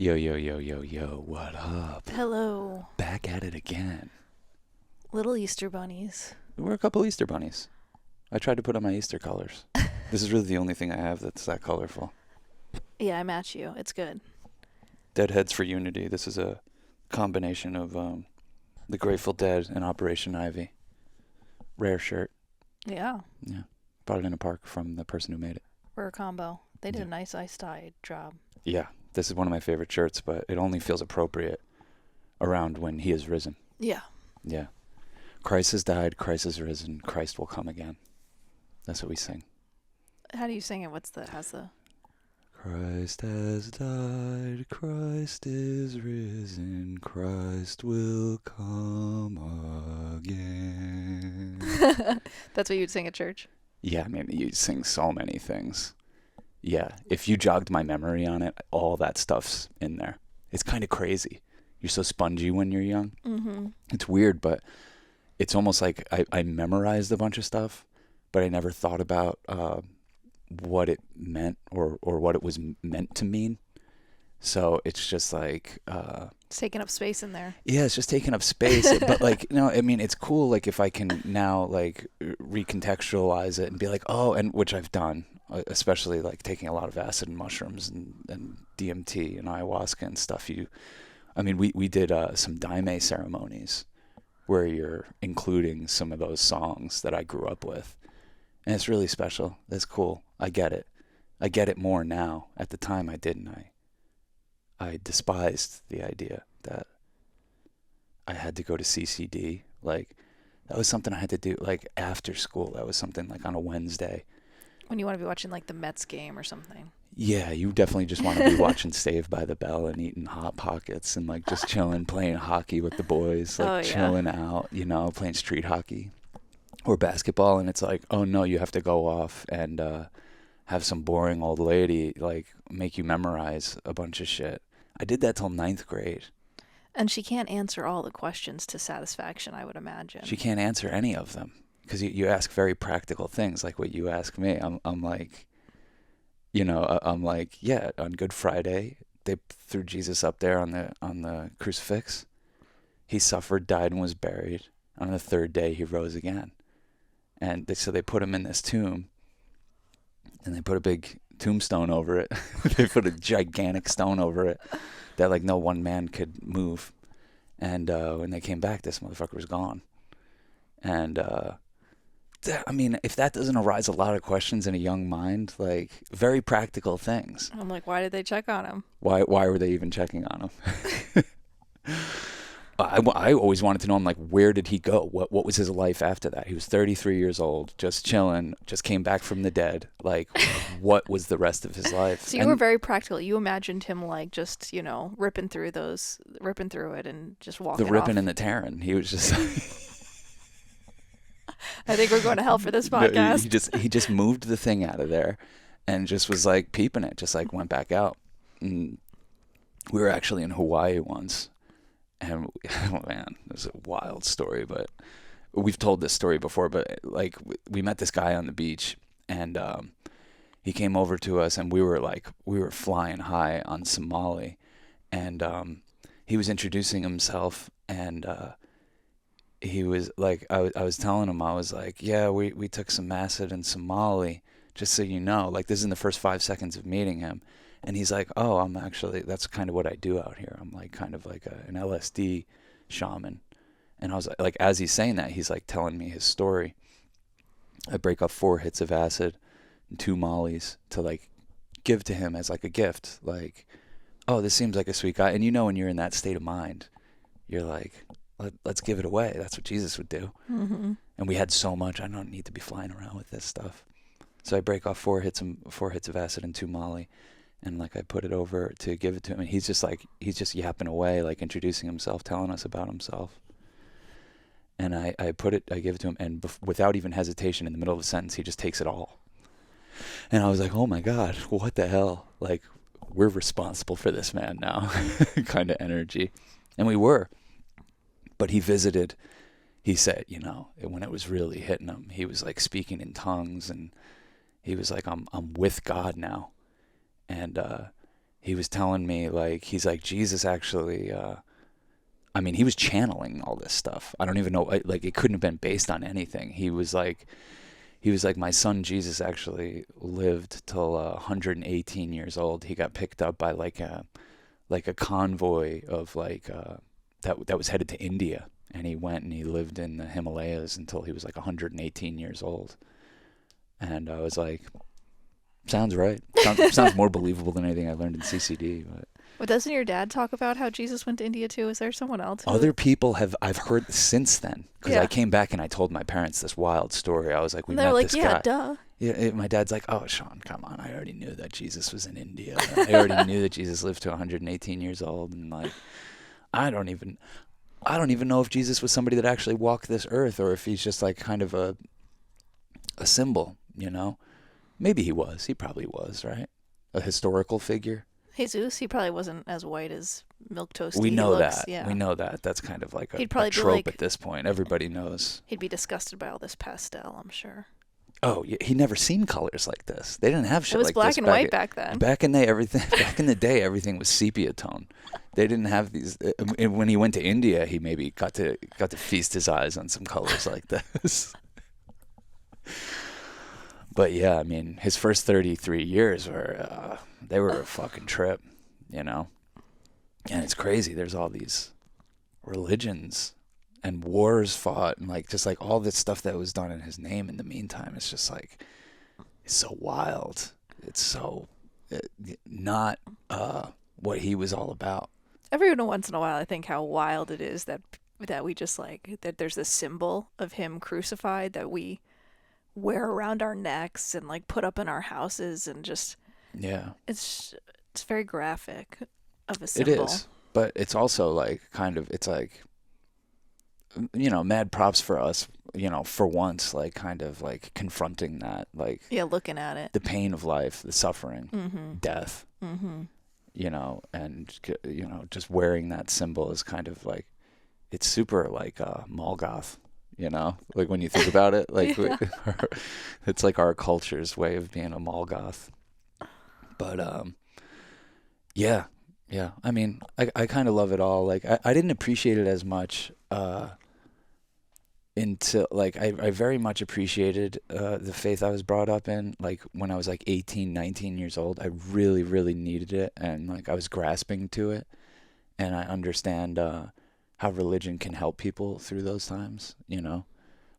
Yo, yo, yo, yo, yo, what up? Hello, Back at it again. little Easter bunnies. We're a couple Easter bunnies. I tried to put on my Easter colors. This is really the only thing I have that's that colorful. Yeah, I match you. It's good. Deadheads for Unity. This is a combination of the Grateful Dead and Operation Ivy. Rare shirt. Yeah, Yeah. Brought it in a park from the person who made it. we're a combo. They did Yeah. a nice ice dye job. Yeah. This is one of my favorite shirts, but it only feels appropriate around when he is risen. Yeah. Yeah. Christ has died, Christ has risen, Christ will come again. That's what we sing. How do you sing it? How's the? Christ has died, Christ is risen, Christ will come again. That's what you'd sing at church? Yeah, I mean, you sing so many things. Yeah, if you jogged my memory on it, all that stuff's in there. It's kind of crazy. You're so spongy when you're young. Mm-hmm. It's weird, but it's almost like I memorized a bunch of stuff, but I never thought about what it meant or what it was meant to mean. So it's just like It's taking up space in there. yeah, it's just taking up space. But like, no, I mean, it's cool. Like if I can now like recontextualize it and be like, oh, and which I've done, especially like taking a lot of acid and mushrooms and DMT and ayahuasca and stuff. I mean, we did some daime ceremonies where you're including some of those songs that I grew up with. And it's really special. It's cool. I get it. I get it more now. At the time, I didn't. I despised the idea that I had to go to CCD. Like, that was something I had to do, like, after school. That was something, like, on a Wednesday. When you want to be watching like the Mets game or something. Yeah, you definitely just want to be watching Saved by the Bell and eating Hot Pockets and, like, just chilling, playing hockey with the boys. Like, Oh, yeah. chilling out, playing street hockey or basketball. And it's like, oh, no, you have to go off and have some boring old lady, like, make you memorize a bunch of shit. I did that till ninth grade. And she can't answer all the questions to satisfaction, I would imagine. She can't answer any of them because you ask very practical things like what you ask me. I'm like, I'm like, yeah, on Good Friday, they threw Jesus up there on the crucifix. He suffered, died, and was buried. On the third day, he rose again. And so they put him in this tomb, and they put a big tombstone over it. They put a gigantic stone over it that like no one man could move. And when they came back, this motherfucker was gone. And I mean, if that doesn't arise a lot of questions in a young mind, like very practical things. I'm like, why did they check on him? Why were they even checking on him? I always wanted to know, I'm like, where did he go? What was his life after that? He was 33 years old, just chilling, just came back from the dead. Like, what was the rest of his life? So you were very practical. You imagined him like just, ripping through it and just walking the ripping off. and the tearing. He was just I think we're going to hell for this No, podcast. he just moved the thing out of there and just was like peeping it, just like went back out. And we were actually in Hawaii once. And oh man, it was a wild story, but we've told this story before, but like we met this guy on the beach and he came over to us and we were flying high on Somali and he was introducing himself and he was like, I was telling him, I was like, yeah, we took some acid in Somali, just so you know, like this is in the first 5 seconds of meeting him. And he's like, oh, that's kind of what I do out here. I'm like kind of like an LSD shaman. And I was like, as he's saying that, he's like telling me his story. I break up 4 hits of acid and 2 mollies to like give to him as like a gift. Like, oh, this seems like a sweet guy. And when you're in that state of mind, you're like, let's give it away. That's what Jesus would do. Mm-hmm. And we had so much, I don't need to be flying around with this stuff. So I break off 4 hits of acid and 2 molly. And like I put it over to give it to him, and he's just yapping away, like introducing himself, telling us about himself. And I give it to him, and without even hesitation, in the middle of a sentence, he just takes it all. And I was like, oh my God, what the hell? Like, we're responsible for this man now, kind of energy. And we were. But he visited, he said, when it was really hitting him, he was like speaking in tongues, and he was like, I'm with God now. And he was telling me, like, he's like, Jesus actually, I mean, he was channeling all this stuff. I don't even know, like, it couldn't have been based on anything. He was like, my son Jesus actually lived till 118 years old. He got picked up by like a convoy of that was headed to India, and he went and he lived in the Himalayas until he was like 118 years old. And I was like, sounds right. Sounds more believable than anything I learned in CCD. But Well, doesn't your dad talk about how Jesus went to India too? Is there someone else? other people I've heard since then, because Yeah. I came back and I told my parents this wild story. I was like, we And met they're like, this yeah, guy. duh. Yeah, my dad's like, oh, Sean, come on. I already knew that Jesus was in India. I already knew that Jesus lived to 118 years old. And like, I don't even know if Jesus was somebody that actually walked this earth, or if he's just like kind of a symbol, you know? Maybe he was. He probably was, right? A historical figure. Jesus, he probably wasn't as white as milk toasty. We know he looks. that. Yeah. We know that. That's kind of like He'd a probably be trope like- at this point. Everybody knows. He'd be disgusted by all this pastel, I'm sure. Oh, yeah, he never seen colors like this. They didn't have shit It was like black this and white back then. Back in the day, everything was sepia tone. They didn't have these. When he went to India, he maybe got to feast his eyes on some colors like this. But yeah, I mean, his first 33 years were they were a fucking trip, you know. And it's crazy. There's all these religions and wars fought, and like just like all this stuff that was done in his name in the meantime. It's just like, it's so wild. It's so not what he was all about. Every once in a while, I think how wild it is that we just like that there's this symbol of him crucified that we wear around our necks and like put up in our houses, and just Yeah, it's very graphic of a it symbol. is. But it's also like kind of, it's like, you know, mad props for us, you know, for once, like kind of like confronting that, like Yeah, looking at it. the pain of life, the suffering, Mm-hmm. death, Mm-hmm. you know, and, you know, just wearing that symbol is kind of like, it's super like mall goth, you know, like when you think about it, like Yeah. it's like our culture's way of being a mall goth. But yeah, I mean, I kind of love it all. Like I didn't appreciate it as much until like I very much appreciated the faith I was brought up in, like when I was like 18, 19 years old. I really, really needed it, and like I was grasping to it, and I understand how religion can help people through those times, you know.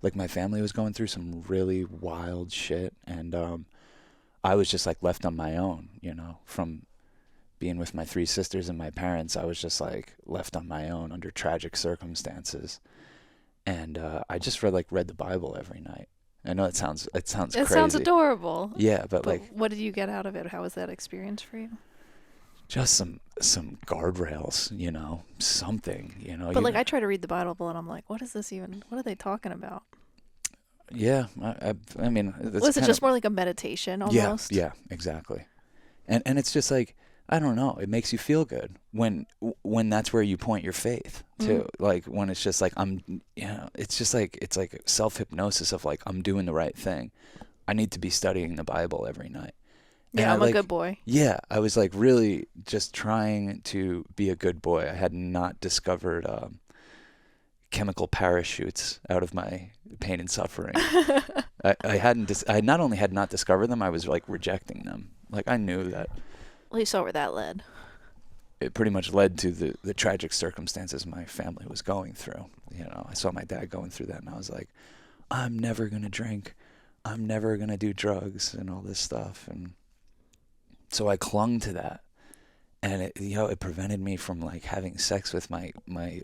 Like my family was going through some really wild shit, and I was just like left on my own, you know, from being with my three sisters and my parents. I was just like left on my own under tragic circumstances. And I just read the Bible every night. I know it sounds crazy. It sounds adorable. Yeah, but like what did you get out of it? How was that experience for you? just some guardrails, you know, something, you know. But like I try to read the Bible and I'm like, what is this even? What are they talking about? Yeah, I mean, Was it just more like a meditation almost? Yeah, exactly. And it's just like, I don't know, it makes you feel good when that's where you point your faith too. Like when it's just like it's just like, it's like self-hypnosis of like, I'm doing the right thing. I need to be studying the Bible every night. Yeah, And I'm a good boy. Yeah, I was like really just trying to be a good boy. I had not discovered chemical parachutes out of my pain and suffering. I not only had not discovered them, I was like rejecting them. Like I knew that Well, you saw where that led. it pretty much led to the tragic circumstances my family was going through. You know, I saw my dad going through that, and I was like, I'm never going to drink. I'm never going to do drugs and all this stuff. And so I clung to that. And it prevented me from like having sex with my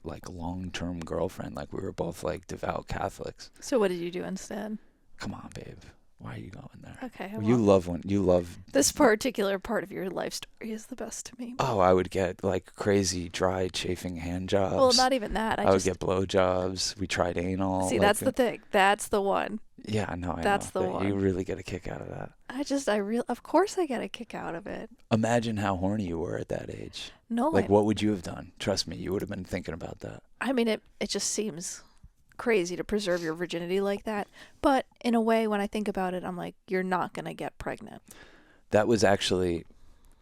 like long-term girlfriend. Like we were both like devout Catholics. So what did you do instead? Come on, babe. Why are you going there? Okay. You love this particular part of your life story is the best to me. Oh, I would get like crazy dry chafing hand jobs. Well, not even that. I would get blowjobs. We tried anal. See, that's the thing. That's the one. Yeah, no, I know. That's the one. You really get a kick out of that. Of course I get a kick out of it. Imagine how horny you were at that age. No. Like, what would you have done? Trust me, you would have been thinking about that. I mean, it just seems crazy to preserve your virginity like that. But in a way, when I think about it, I'm like, you're not going to get pregnant. That was actually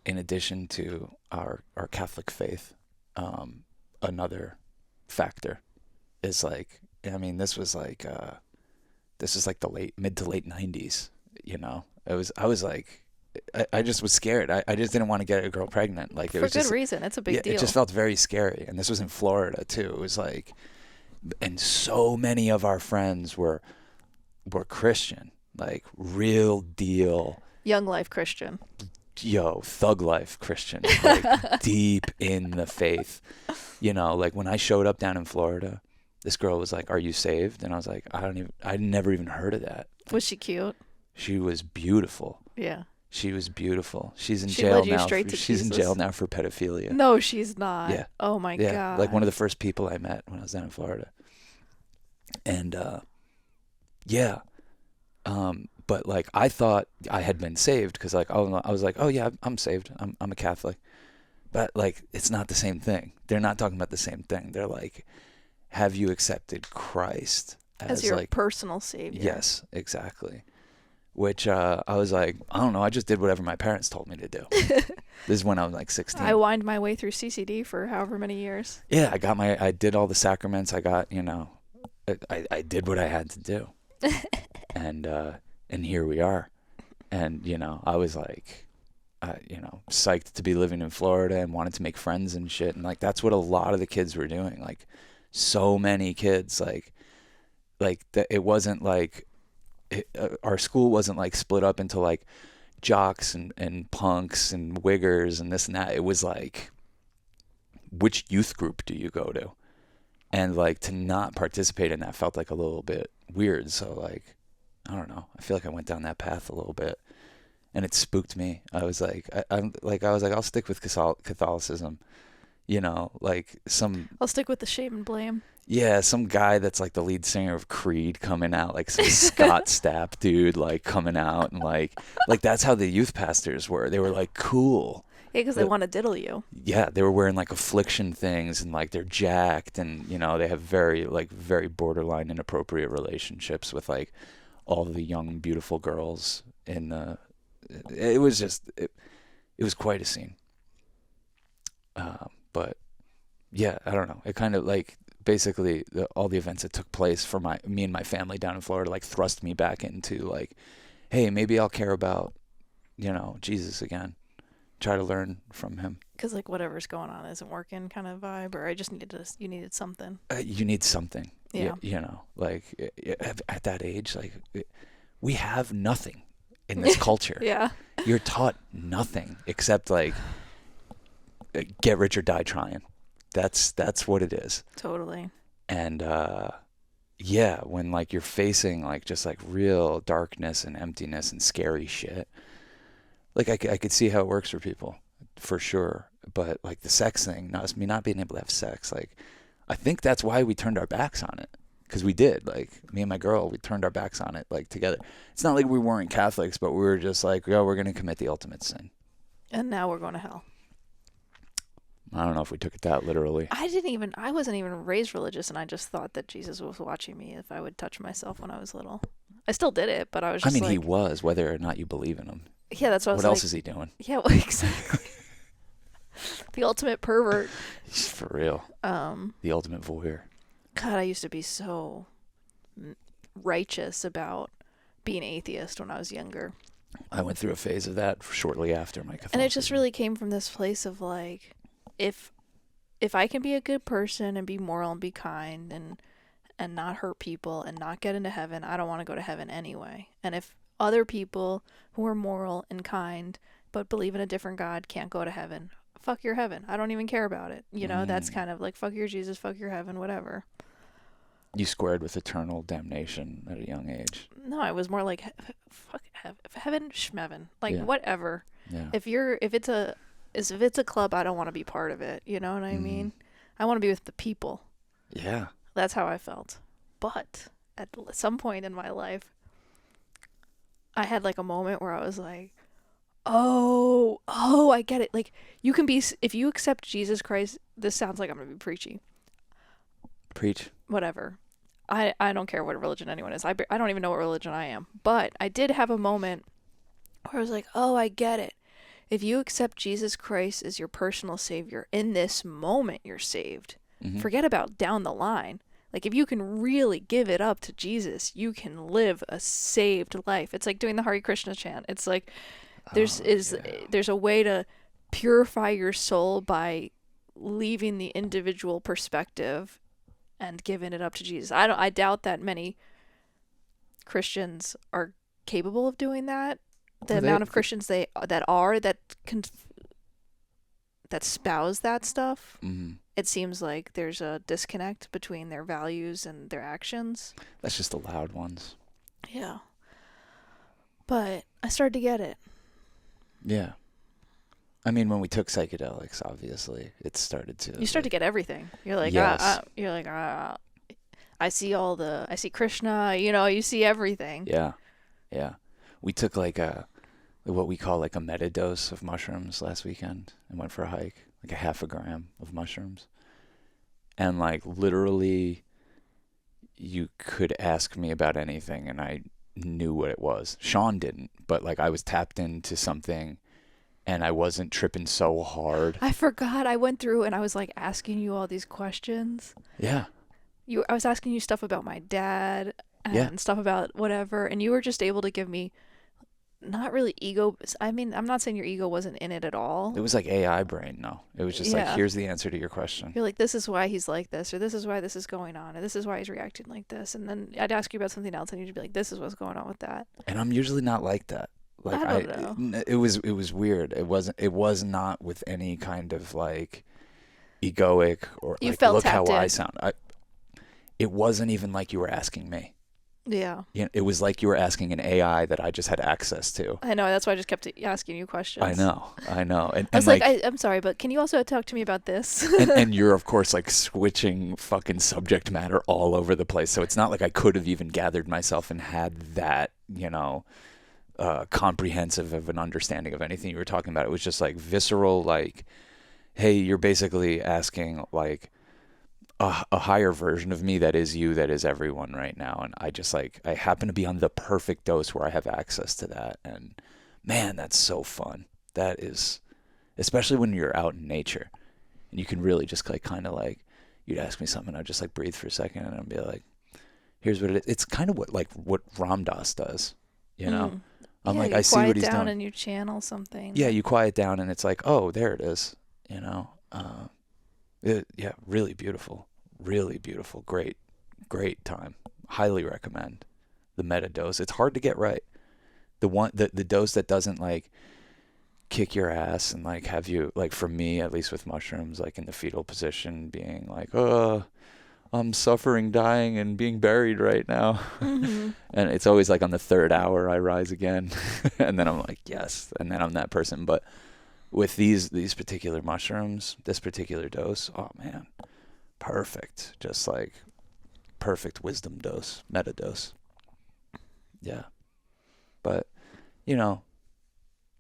in addition to our Catholic faith, another factor is like, I mean, this was like the mid to late 90s, you know. I was like, I just was scared. I just didn't want to get a girl pregnant. Like, it For was good just, reason. It's a big yeah, deal. it just felt very scary. And this was in Florida too. It was like, and so many of our friends were Christian, like real deal, Young life Christian. thug life Christian, like deep in the faith. You know, like when I showed up down in Florida, this girl was like, "Are you saved?" And I was like, I never even heard of that. Was she cute? She was beautiful. Yeah. She was beautiful. She's in She jail led you now. straight to She's in Jesus? jail now for pedophilia. No, she's not. Yeah. Oh my Yeah, God. like one of the first people I met when I was down in Florida. And yeah, but like I thought I had been saved because like I was like, oh yeah, I'm saved. I'm a Catholic. But like it's not the same thing. They're not talking about the same thing. They're like, have you accepted Christ as your like personal savior? Yes, exactly. Which I was like, I don't know. I just did whatever my parents told me to do. This is when I was like 16. I whined my way through CCD for however many years. Yeah, I did all the sacraments. I got, I did what I had to do. And here we are. And, I was like, psyched to be living in Florida and wanted to make friends and shit. And like, that's what a lot of the kids were doing. Like so many kids, it wasn't like, our school wasn't like split up into like jocks and punks and wiggers and this and that. It was like, which youth group do you go to? And like to not participate in that felt like a little bit weird. So like, I don't know. I feel like I went down that path a little bit, and it spooked me. I was like, I'll stick with Catholicism. I'll stick with the shame and blame. Yeah, some guy that's like the lead singer of Creed coming out, like some Scott Stapp dude, like coming out and like that's how the youth pastors were. They were like cool. Yeah, because they want to diddle you. Yeah, they were wearing like affliction things and like they're jacked and they have very borderline inappropriate relationships with like all the young beautiful girls in the. It was just it was quite a scene. But yeah, I don't know. It kind of like. Basically, all the events that took place for me and my family down in Florida, like thrust me back into like, hey, maybe I'll care about, Jesus again. Try to learn from him. Because like whatever's going on isn't working, kind of vibe, or I just you needed something. You need something. Yeah. Like at that age, like we have nothing in this culture. Yeah. You're taught nothing except like get rich or die trying. That's what it is. Totally. And yeah, when like you're facing like just like real darkness and emptiness and scary shit, like I could see how it works for people, for sure. But like the sex thing, me not being able to have sex, like I think that's why we turned our backs on it. Because we did, like me and my girl, we turned our backs on it like together. It's not like we weren't Catholics, but we were just like, yo, we're gonna commit the ultimate sin. And now we're going to hell. I don't know if we took it that literally. I wasn't even raised religious, and I just thought that Jesus was watching me if I would touch myself when I was little. I still did it, but I was just he was, whether or not you believe in him. Yeah, that's what I was like. What else is he doing? Yeah, well, exactly. The ultimate pervert. For real. The ultimate voyeur. God, I used to be so righteous about being atheist when I was younger. I went through a phase of that shortly after my Catholicism. And it just really came from this place of like, if I can be a good person and be moral and be kind and not hurt people and not get into heaven, I don't want to go to heaven anyway. And if other people who are moral and kind but believe in a different God can't go to heaven, fuck your heaven. I don't even care about it. That's kind of like fuck your Jesus, fuck your heaven, whatever. You squared with eternal damnation at a young age. No, it was more like fuck heaven, schmeven. Like whatever. Yeah. If it's a club, I don't want to be part of it. You know what I mean? I want to be with the people. Yeah. That's how I felt. But at some point in my life, I had like a moment where I was like, oh, I get it. Like you can be, if you accept Jesus Christ, this sounds like I'm going to be preachy. Preach. Whatever. I don't care what religion anyone is. I don't even know what religion I am. But I did have a moment where I was like, oh, I get it. if you accept Jesus Christ as your personal savior, in this moment you're saved. Mm-hmm. Forget about down the line. Like, if you can really give it up to Jesus, you can live a saved life. It's like doing the Hare Krishna chant. It's like there's a way to purify your soul by leaving the individual perspective and giving it up to Jesus. I doubt that many Christians are capable of doing that. The amount of Christians that espouse that stuff, Mm-hmm. it seems like there's a disconnect between their values and their actions. That's just the loud ones. Yeah. But I started to get it. Yeah. I mean, when we took psychedelics, obviously, it started to... You start to get everything. You're like, Yes. I see Krishna, you see everything. Yeah. Yeah. We took like what we call like a meta dose of mushrooms last weekend and went for a hike, like a half a gram of mushrooms. And like literally you could ask me about anything and I knew what it was. Sean didn't, but like I was tapped into something and I wasn't tripping so hard. I forgot. I went through and I was like asking you all these questions. Yeah. I was asking you stuff about my dad and stuff about whatever, and you were just able to give me not really ego. I mean, I'm not saying your ego wasn't in it at all. It was like AI brain, no. It was just like, here's the answer to your question. You're like, this is why he's like this, or this is why this is going on, or this is why he's reacting like this. And then I'd ask you about something else, and you'd be like, this is what's going on with that. And I'm usually not like that. Like I don't know. It was weird. It was not with any kind of like egoic or You like felt look how tapped in. I sound. It wasn't even like you were asking me. Yeah. It was like you were asking an AI that I just had access to. I know. That's why I just kept asking you questions. I know. And I was like, I'm sorry, but can you also talk to me about this? and you're, of course, like switching fucking subject matter all over the place. So it's not like I could have even gathered myself and had that, comprehensive of an understanding of anything you were talking about. It was just like visceral, like, hey, you're basically asking like a higher version of me that is you, that is everyone right now. And I just like, I happen to be on the perfect dose where I have access to that. And man, that's so fun. That is, especially when you're out in nature and you can really just like kind of like, you'd ask me something, I'd just like breathe for a second and I'd be like, here's what it is. It's kind of what Ram Dass does, I'm like, I see what he's doing. You quiet down and you channel something. Yeah, you quiet down and it's like, oh, there it is, really beautiful. Really beautiful. Great time. Highly recommend the meta dose. It's hard to get right. The dose that doesn't like kick your ass and like have you, like for me, at least with mushrooms, like in the fetal position being like, I'm suffering, dying, and being buried right now. Mm-hmm. And it's always like on the third hour I rise again. And then I'm like, yes. And then I'm that person. But with these particular mushrooms, this particular dose, oh man, perfect. Just like perfect wisdom dose, meta dose. Yeah. But,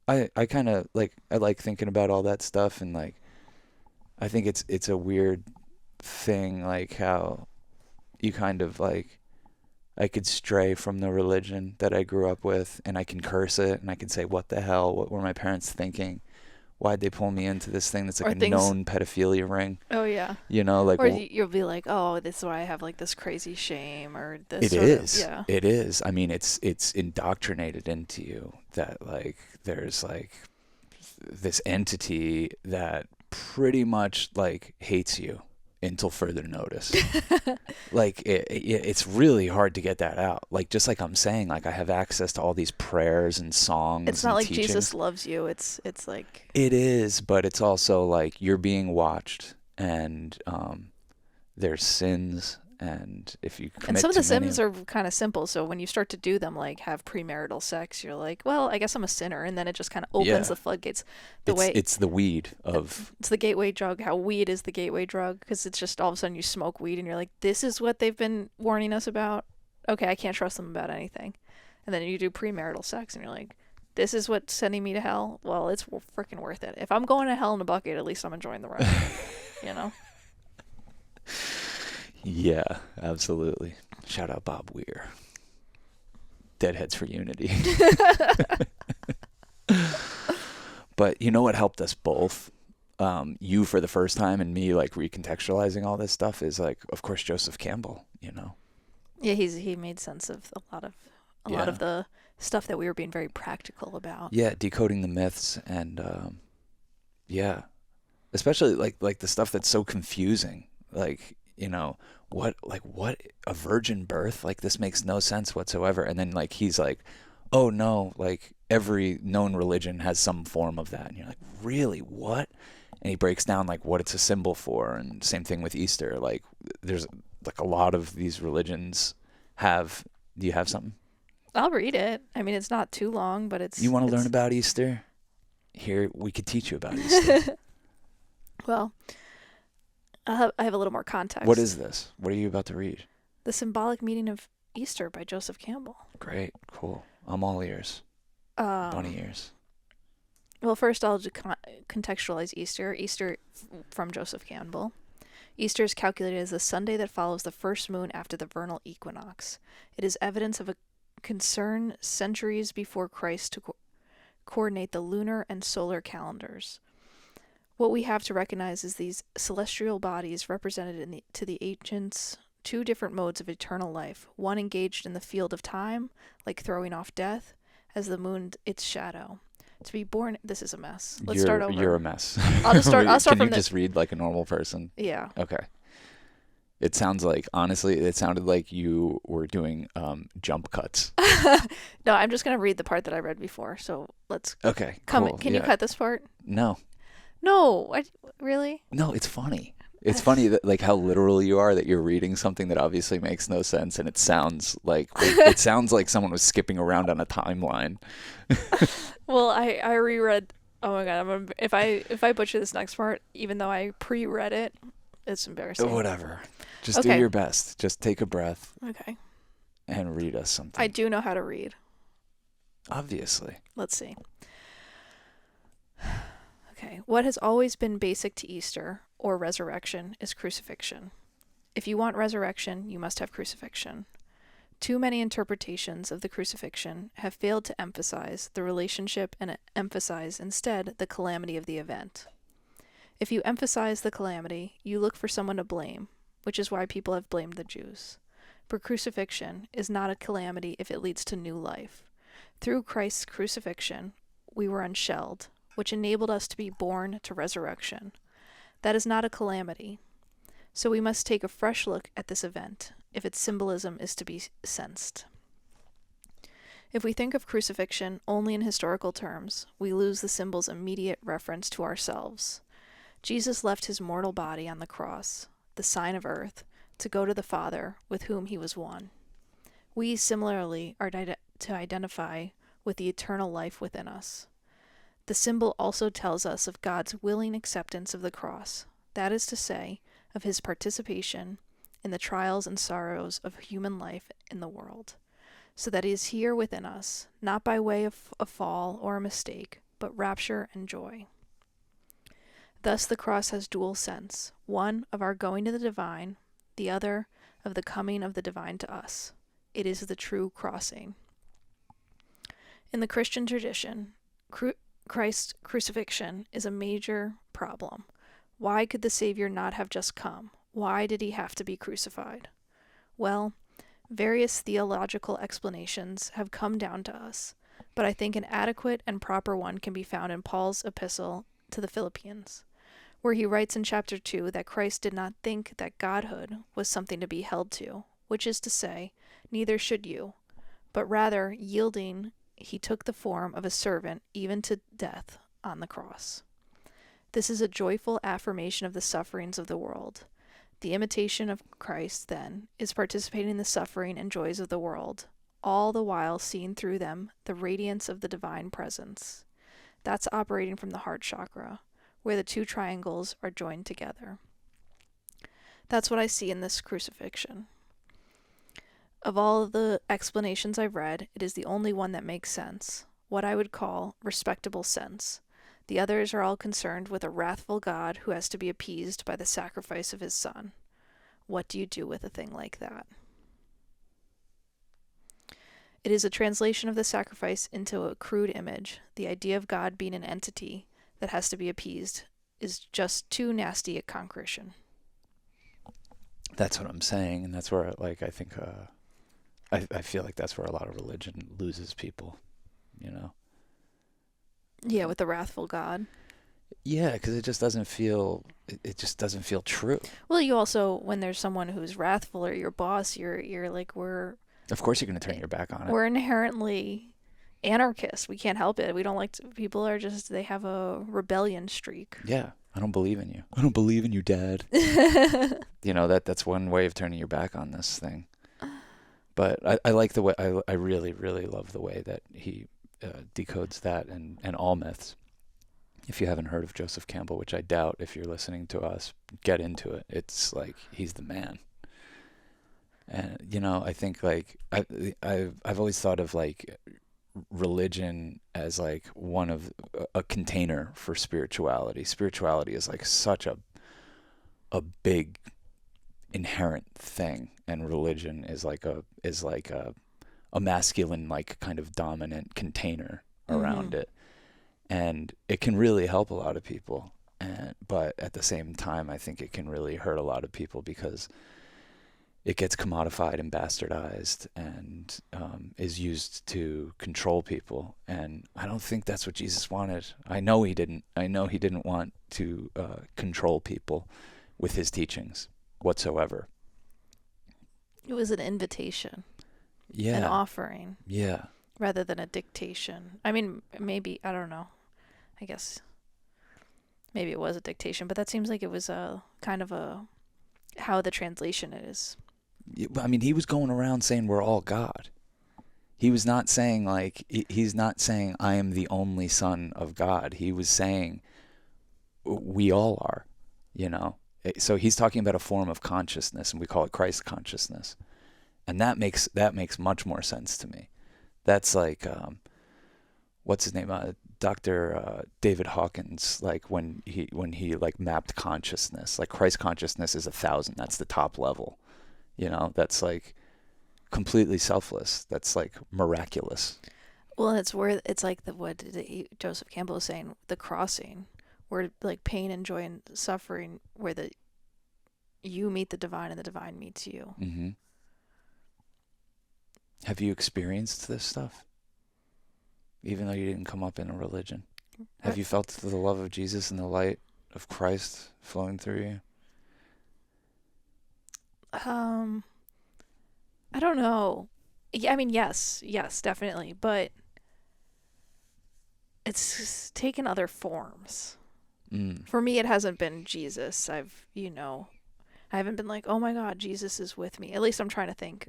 I kind of like, I like thinking about all that stuff. And like, I think it's a weird thing, like how you kind of like, I could stray from the religion that I grew up with and I can curse it and I can say, what the hell? What were my parents thinking? Why'd they pull me into this thing that's like a known pedophilia ring? Oh, yeah. Like, or you'll be like, oh, this is why I have like this crazy shame or this. It is. I mean, it's indoctrinated into you that like there's like this entity that pretty much like hates you until further notice. Like it's really hard to get that out. Like just like I'm saying, like I have access to all these prayers and songs. It's not and like teachings. Jesus loves you. It's like it is, but it's also like you're being watched, and there's sins, and if you commit and some of the too many sins are kind of simple. So when you start to do them, like have premarital sex, you're like, well, I guess I'm a sinner, and then it just kind of opens the floodgates. It's the weed of. It's the gateway drug. How weed is the gateway drug, because it's just all of a sudden you smoke weed and you're like, this is what they've been warning us about. Okay, I can't trust them about anything. And then you do premarital sex and you're like, this is what's sending me to hell. Well, it's freaking worth it. If I'm going to hell in a bucket, at least I'm enjoying the ride. Yeah, absolutely. Shout out Bob Weir. Deadheads for Unity. But you know what helped us both? You for the first time and me like recontextualizing all this stuff is like, of course, Joseph Campbell, you know? Yeah, he made sense of a lot of the stuff that we were being very practical about. Yeah, decoding the myths and yeah, especially like the stuff that's so confusing. Like, you know, what a virgin birth? Like this makes no sense whatsoever. And then like he's like, "Oh no, like every known religion has some form of that." And you're like, "Really? What?" And he breaks down like what it's a symbol for, and same thing with Easter. Like there's like a lot of these religions have. Do you have something? I'll read it. I mean, it's not too long, but it's. You want to it's, learn about Easter? Here, we could teach you about Easter. Well, I have a little more context. What is this? What are you about to read? The Symbolic Meaning of Easter by Joseph Campbell. Great, cool. I'm all ears. Bunny ears. Well, first I'll contextualize Easter. Easter from Joseph Campbell. Easter is calculated as the Sunday that follows the first moon after the vernal equinox. It is evidence of a concern centuries before Christ to coordinate the lunar and solar calendars. What we have to recognize is these celestial bodies represented to the ancients two different modes of eternal life, one engaged in the field of time, like throwing off death, as the moon its shadow. To be born, this is a mess. Let's start over. You're a mess. I'll start Can from you just read like a normal person? Yeah. Okay. It sounds like, honestly, it sounded like you were doing jump cuts. No, I'm just going to read the part that I read before. So let's. Okay. Come. Cool. Can you cut this part? No. No. Really? No, it's funny. It's funny that like how literal you are, that you're reading something that obviously makes no sense, and it sounds like someone was skipping around on a timeline. Well, I reread. Oh my god! If I butcher this next part, even though I pre-read it, it's embarrassing. Whatever. Just do your best. Just take a breath. Okay. And read us something. I do know how to read. Obviously. Let's see. Okay. What has always been basic to Easter, or resurrection, is crucifixion. If you want resurrection, you must have crucifixion. Too many interpretations of the crucifixion have failed to emphasize the relationship and emphasize instead the calamity of the event. If you emphasize the calamity, you look for someone to blame, which is why people have blamed the Jews. But crucifixion is not a calamity if it leads to new life. Through Christ's crucifixion, we were unshelled, which enabled us to be born to resurrection. That is not a calamity. So we must take a fresh look at this event, if its symbolism is to be sensed. If we think of crucifixion only in historical terms, we lose the symbol's immediate reference to ourselves. Jesus left his mortal body on the cross, the sign of earth, to go to the Father with whom he was one. We similarly are to identify with the eternal life within us. The symbol also tells us of God's willing acceptance of the cross, that is to say, of his participation in the trials and sorrows of human life in the world, so that he is here within us, not by way of a fall or a mistake, but rapture and joy. Thus the cross has dual sense, one of our going to the divine, the other of the coming of the divine to us. It is the true crossing. In the Christian tradition, Christ's crucifixion is a major problem. Why could the Savior not have just come? Why did he have to be crucified? Well, various theological explanations have come down to us, but I think an adequate and proper one can be found in Paul's epistle to the Philippians, where he writes in chapter 2 that Christ did not think that godhood was something to be held to, which is to say, neither should you, but rather, yielding, he took the form of a servant even to death on the cross. This is a joyful affirmation of the sufferings of the world. The imitation of Christ, then, is participating in the suffering and joys of the world, all the while seeing through them the radiance of the divine presence. That's operating from the heart chakra, where the two triangles are joined together. That's what I see in this crucifixion. Of all of the explanations I've read, it is the only one that makes sense, what I would call respectable sense. The others are all concerned with a wrathful God who has to be appeased by the sacrifice of his son. What do you do with a thing like that? It is a translation of the sacrifice into a crude image. The idea of God being an entity that has to be appeased is just too nasty a concretion. That's what I'm saying, and that's where like I think I feel like that's where a lot of religion loses people, you know. Yeah, with the wrathful God. Yeah, because it just doesn't feel true. Well, you also, when there's someone who's wrathful or your boss, you're like, Of course, you're going to turn your back on it. we're inherently anarchists. We can't help it. We don't like to, people are just, they have a rebellion streak. Yeah, I don't believe in you. I don't believe in you, Dad. You know, that's one way of turning your back on this thing. But I like the way, I really, really love the way that he decodes that and all myths. If you haven't heard of Joseph Campbell, which I doubt if you're listening to us, get into it. It's like, he's the man. And, you know, I think like, I've always thought of like religion as like one of a container for spirituality. Spirituality is like such a big inherent thing, and religion is like a masculine like kind of dominant container around it, and it can really help a lot of people, but at the same time I think it can really hurt a lot of people because it gets commodified and bastardized and is used to control people, and I don't think that's what Jesus wanted. I know he didn't want to control people with his teachings whatsoever. It was an invitation, Yeah. an offering, Yeah. rather than a dictation. I mean, maybe, I don't know. I guess maybe it was a dictation, but that seems like it was a kind of a how the translation is. I mean, he was going around saying we're all God. He was not saying like, he's not saying I am the only son of God. He was saying we all are, you know. So he's talking about a form of consciousness, and we call it Christ consciousness. And that makes much more sense to me. That's like, what's his name? Dr. David Hawkins, like when he like mapped consciousness, like Christ consciousness is 1,000. That's the top level. You know, that's like completely selfless. That's like miraculous. Well, it's where it's like Joseph Campbell was saying, the crossing, where like pain and joy and suffering, where you meet the divine and the divine meets you. Mm-hmm. Have you experienced this stuff? Even though you didn't come up in a religion, have you felt the love of Jesus and the light of Christ flowing through you? I don't know. Yeah, I mean, yes, definitely, but it's taken other forms. For me, it hasn't been Jesus. I haven't been like, oh my God, Jesus is with me. At least I'm trying to think.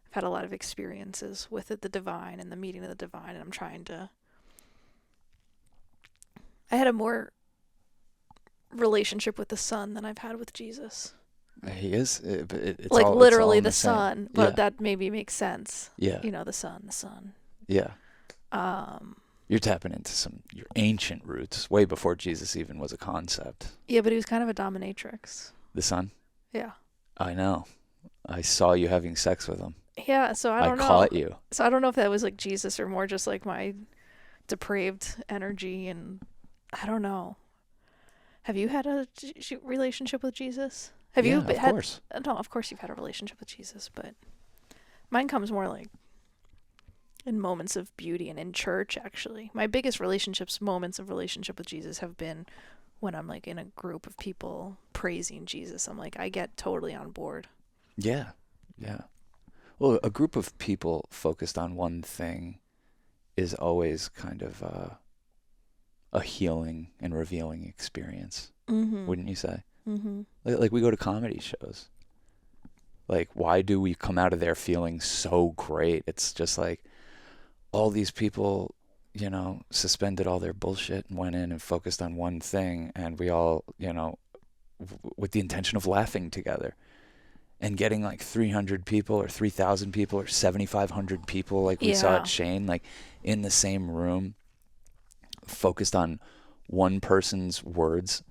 I've had a lot of experiences with the divine and the meeting of the divine, and I'm trying to. I had a more relationship with the Son than I've had with Jesus. He is, it's like all, literally it's all the same. Son, but that maybe makes sense. Yeah. You know, the Son. Yeah. You're tapping into your ancient roots, way before Jesus even was a concept. Yeah, but he was kind of a dominatrix. The Son? Yeah. I know. I saw you having sex with him. Yeah, so I don't know. I caught you. So I don't know if that was like Jesus or more just like my depraved energy, and I don't know. Have you had a relationship with Jesus? Have you of course. No, of course you've had a relationship with Jesus, but mine comes more like in moments of beauty and in church, actually. My biggest moments of relationship with Jesus have been when I'm like in a group of people praising Jesus. I'm like, I get totally on board. Yeah. Yeah. Well, a group of people focused on one thing is always kind of a healing and revealing experience, wouldn't you say? Mm-hmm. Like we go to comedy shows. Like, why do we come out of there feeling so great? It's just like all these people, you know, suspended all their bullshit and went in and focused on one thing, and we all, you know, with the intention of laughing together. And getting like 300 people or 3,000 people or 7,500 people like we saw at Shane, like in the same room, focused on one person's words,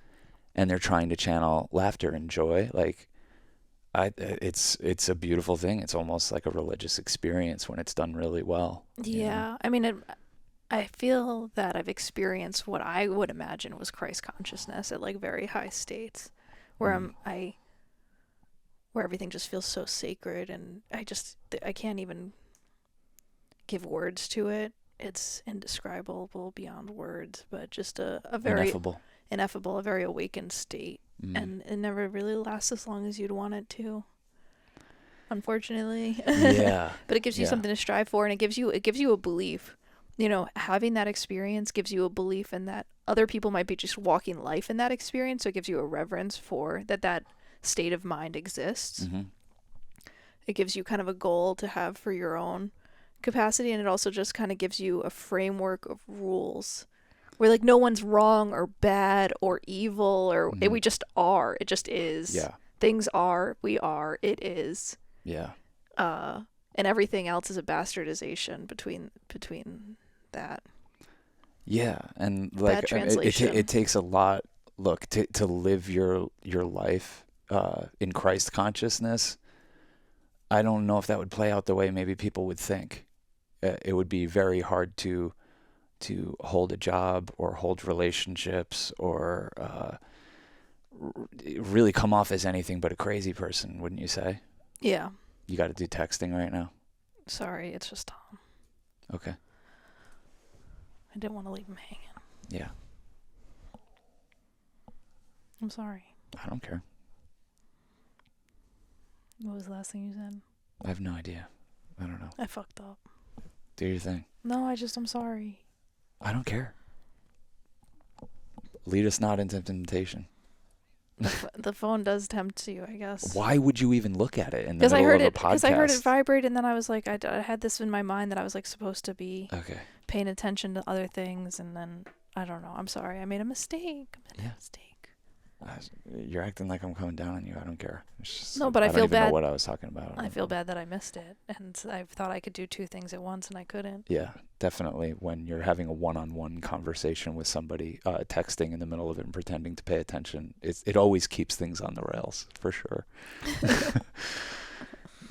and they're trying to channel laughter and joy. Like, It's a beautiful thing. It's almost like a religious experience when it's done really well. You know? Yeah. I mean, I feel that I've experienced what I would imagine was Christ consciousness at like very high states, where Mm. where everything just feels so sacred, and I can't even give words to it. It's indescribable beyond words, but just a very Ineffable. ineffable, a very awakened state. Mm. And it never really lasts as long as you'd want it to, unfortunately. Yeah. But it gives you Yeah. something to strive for, and it gives you a belief. You know, having that experience gives you a belief in that other people might be just walking life in that experience, so it gives you a reverence for that state of mind exists. Mm-hmm. It gives you kind of a goal to have for your own capacity, and it also just kind of gives you a framework of rules where like no one's wrong or bad or evil Mm-hmm. we just are. It just is. Yeah. Things are, we are, it is. Yeah. And everything else is a bastardization between that. Yeah. And Bad like translation. it takes a lot. Look, to live your life in Christ consciousness. I don't know if that would play out the way maybe people would think. It would be very hard to hold a job or hold relationships or really come off as anything but a crazy person, wouldn't you say? Yeah. You got to do texting right now. Sorry, it's just Tom. Okay. I didn't want to leave him hanging. Yeah. I'm sorry. I don't care. What was the last thing you said? I have no idea. I don't know. I fucked up. Do your thing. No, I'm sorry. I don't care. Lead us not into temptation. The phone does tempt you, I guess. Why would you even look at it in the Because middle of a podcast? Because I heard it vibrate, and then I was like, I had this in my mind that I was like supposed to be Okay. paying attention to other things, and then I don't know. I'm sorry. I made a mistake. I made a mistake. You're acting like I'm coming down on you. I don't care. It's just, No, but I don't feel even know bad. what I was talking about. I feel bad that I missed it, and I thought I could do two things at once, and I couldn't. Yeah, definitely. When you're having a one-on-one conversation with somebody, texting in the middle of it and pretending to pay attention, it always keeps things on the rails, for sure.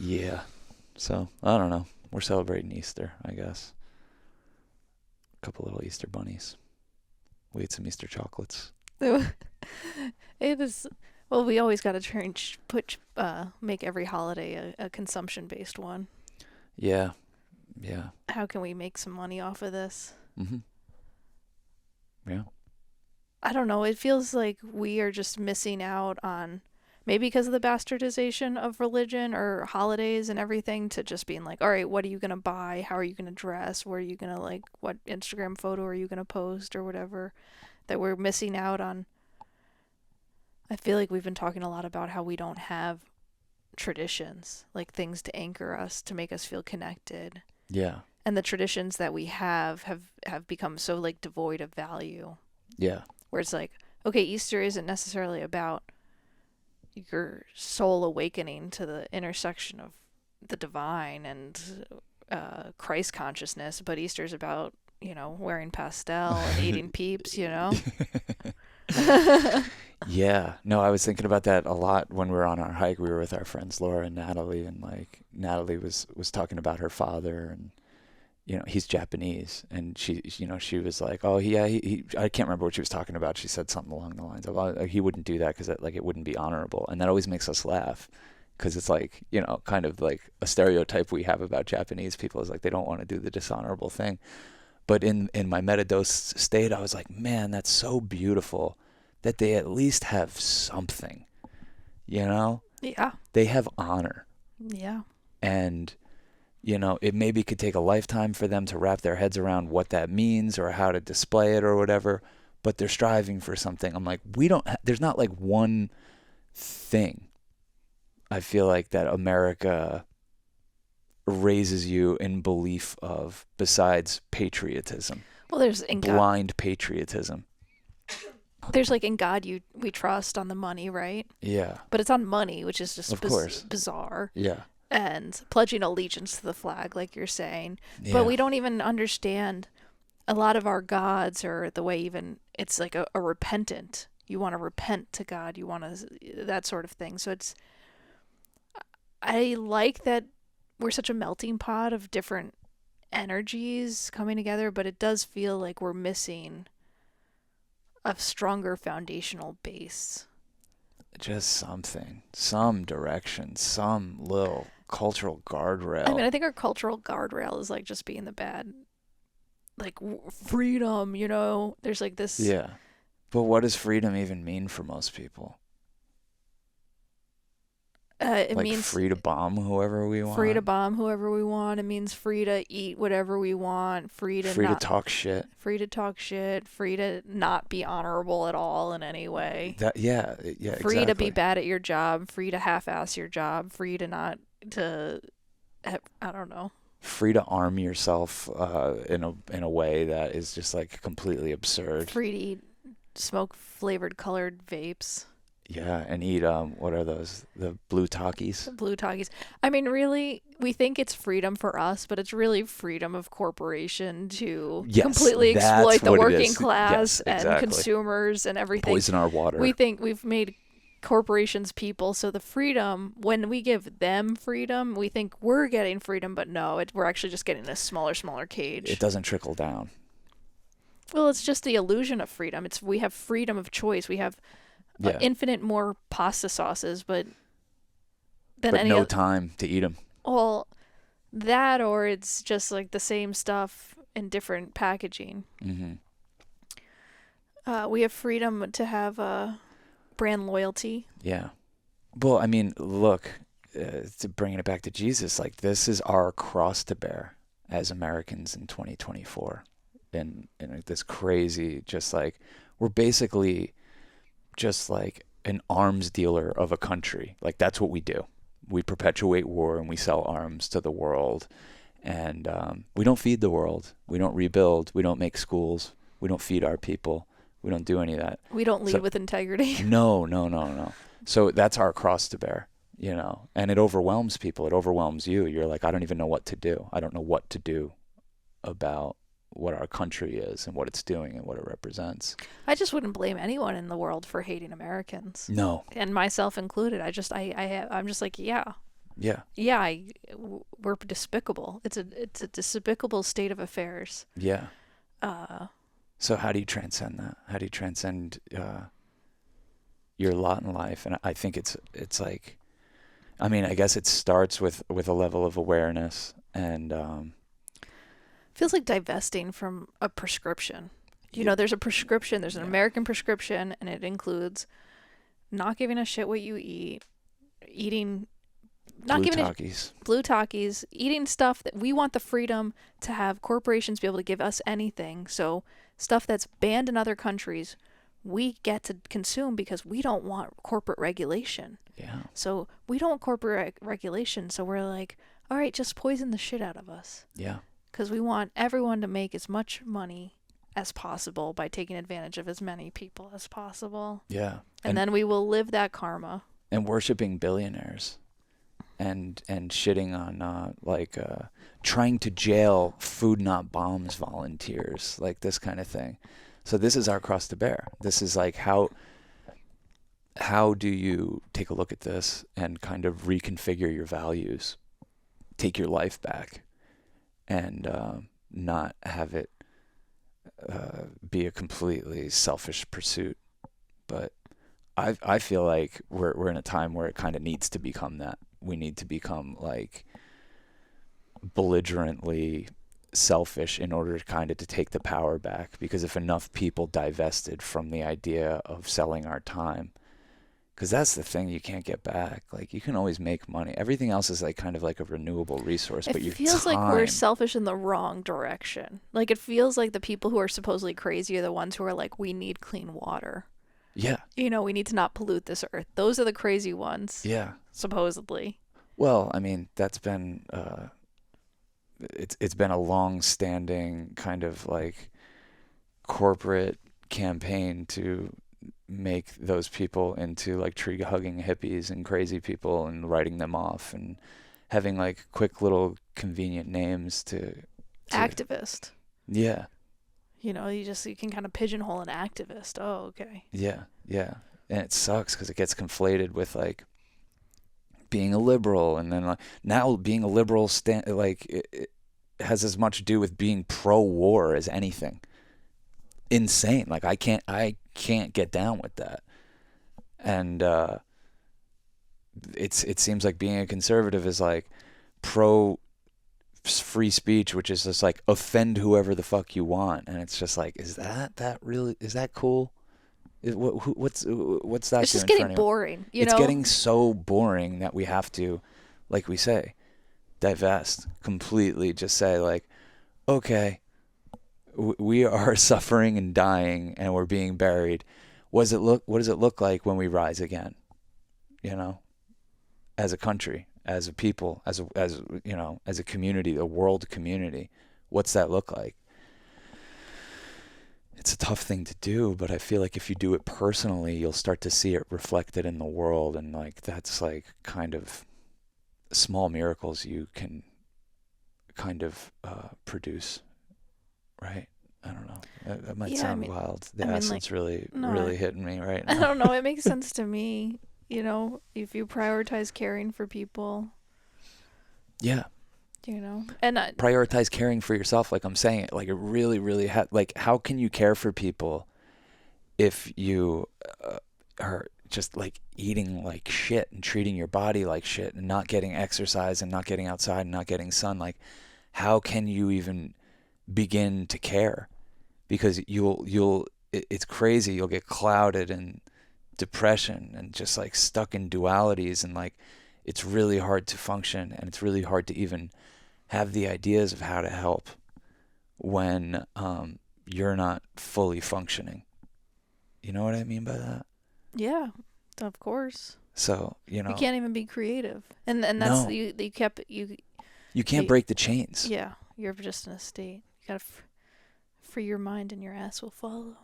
Yeah. So, I don't know. We're celebrating Easter, I guess. A couple little Easter bunnies. We ate some Easter chocolates. It is. Well, we always got to make every holiday a consumption-based one. Yeah. Yeah. How can we make some money off of this? Mm-hmm. Yeah. I don't know. It feels like we are just missing out on, maybe because of the bastardization of religion or holidays and everything, to just being like, all right, what are you going to buy? How are you going to dress? Where are you going to, like, what Instagram photo are you going to post or whatever? That we're missing out on. I feel like we've been talking a lot about how we don't have traditions, like things to anchor us, to make us feel connected. Yeah. And the traditions that we have become so like devoid of value. Yeah. Where it's like, okay, Easter isn't necessarily about your soul awakening to the intersection of the divine and Christ consciousness, but Easter's about, wearing pastel and eating Peeps, Yeah. No, I was thinking about that a lot when we were on our hike. We were with our friends Laura and Natalie, and like Natalie was talking about her father, and he's Japanese, and she was like, oh yeah, he I can't remember what she was talking about. She said something along the lines of, oh, he wouldn't do that because it wouldn't be honorable, and that always makes us laugh. Because it's like, kind of like a stereotype we have about Japanese people is like they don't want to do the dishonorable thing. But in my metadose state, I was like, man, that's so beautiful that they at least have something, Yeah. They have honor. Yeah. And, it maybe could take a lifetime for them to wrap their heads around what that means or how to display it or whatever, but they're striving for something. I'm like, there's not like one thing I feel like that America raises you in belief of besides patriotism. Well, there's blind patriotism. There's like in God we trust on the money, right? Yeah. But it's on money, which is just of course bizarre. Yeah. And pledging allegiance to the flag, like you're saying. Yeah. But we don't even understand a lot of our gods, or the way even it's like a repentant. You want to repent to God. You want to, that sort of thing. So it's I like that we're such a melting pot of different energies coming together, but it does feel like we're missing a stronger foundational base. Just something, some direction, some little cultural I mean, guardrail. I think our cultural guardrail is like just being the bad, like freedom, you know? There's like this. Yeah. But what does freedom even mean for most people? It Like means free to bomb whoever we free to want, bomb whoever we want. It means free to eat whatever we want. free to talk shit. Free to talk shit. Free to not be honorable at all in any way. That yeah, Free to be exactly. bad at your job. Free to half-ass your job. Free to not to. I don't know. Free to arm yourself in a way that is just like completely absurd. Free to eat smoke flavored colored vapes. Yeah, and eat what are those? The blue Takis. Blue Talkies. I mean, really, we think it's freedom for us, but it's really freedom of corporation to Yes, completely that's exploit the what it working is. class Yes, and exactly. consumers and everything. Poison our water. We think we've made corporations people, so the freedom, when we give them freedom, we think we're getting freedom, but no, we're actually just getting a smaller cage. It doesn't trickle down. Well, it's just the illusion of freedom. We have freedom of choice. We have Yeah. infinite more pasta sauces, but than But any no other. time to eat them. Well, that or it's just like the same stuff in different packaging. Mm-hmm. We have freedom to have brand loyalty. Yeah. Well, I mean, look, to bringing it back to Jesus, like this is our cross to bear as Americans in 2024. In this crazy, just like, we're basically just like an arms dealer of a country. Like that's what we do. We perpetuate war and we sell arms to the world. And we don't feed the world. We don't rebuild. We don't make schools. We don't feed our people. We don't do any of that. We don't lead So- with integrity. No. So that's our cross to bear, you know, and it overwhelms people. It overwhelms you. You're like, I don't even know what to do. I don't know what to do about what our country is and what it's doing and what it represents. I just wouldn't blame anyone in the world for hating Americans, No. and myself included. I'm just like, Yeah. we're despicable. It's a despicable state of affairs. Yeah. Uh, So how do you transcend that? How do you transcend your lot in life? And I think it's like, I mean, I guess it starts with a level of awareness and feels like divesting from a prescription. You know, there's a prescription. There's an Yeah. American prescription, and it includes not giving a shit what you eat, eating, not blue giving a Takis. blue Takis, eating stuff that we want the freedom to have corporations be able to give us anything. So stuff that's banned in other countries, we get to consume because we don't want corporate regulation. Yeah. So we don't want corporate regulation. So we're like, all right, just poison the shit out of us. Yeah. Because we want everyone to make as much money as possible by taking advantage of as many people as possible. Yeah. And then we will live that karma. And worshiping billionaires and shitting on trying to jail food not bombs volunteers, like this kind of thing. So this is our cross to bear. This is like how do you take a look at this and kind of reconfigure your values, take your life back, and not have it be a completely selfish pursuit. But I feel like we're in a time where it kind of needs to become that. We need to become like belligerently selfish in order to kind of to take the power back. Because if enough people divested from the idea of selling our time, because that's the thing you can't get back. Like you can always make money. Everything else is like kind of like a renewable resource, but It your feels time. like we're selfish in the wrong direction. Like it feels like the people who are supposedly crazy are the ones who are like, we need clean water. Yeah. You know, we need to not pollute this earth. Those are the crazy ones, Yeah. supposedly. Well, I mean, that's been it's been a long-standing kind of like corporate campaign to make those people into like tree-hugging hippies and crazy people and writing them off and having like quick little convenient names to Activist. yeah. You know, you can kind of pigeonhole an activist. Oh, okay. Yeah, yeah. And it sucks because it gets conflated with like being a liberal, and then now being a liberal it has as much to do with being pro-war as anything. Insane. Like I can't get down with that. And it seems like being a conservative is like pro free speech, which is just like offend whoever the fuck you want, and it's just like, is that cool? What's that It's just doing for getting anyone? boring, It's getting so boring that we have to, like we say, divest completely. Just say like, okay, we are suffering and dying, and we're being buried. What does it look like when we rise again? You know, as a country, as a people, as a community, a world community. What's that look like? It's a tough thing to do, but I feel like if you do it personally, you'll start to see it reflected in the world, and like that's like kind of small miracles you can kind of produce, right? I don't know. That might sound wild. The acid's really hitting me right now. I don't know. It makes sense to me. If you prioritize caring for people. Yeah. And prioritize caring for yourself. Like I'm saying, like it really, really like how can you care for people if you are just like eating like shit and treating your body like shit and not getting exercise and not getting outside and not getting sun? Like, how can you even begin to care? Because it's crazy. You'll get clouded in depression and just like stuck in dualities, and like it's really hard to function, and it's really hard to even have the ideas of how to help when you're not fully functioning. You know what I mean by that? Yeah, of course. So, you can't even be creative. And that's, no. You can't break the chains. Yeah, you're just in a state. You gotta free your mind and your ass will follow.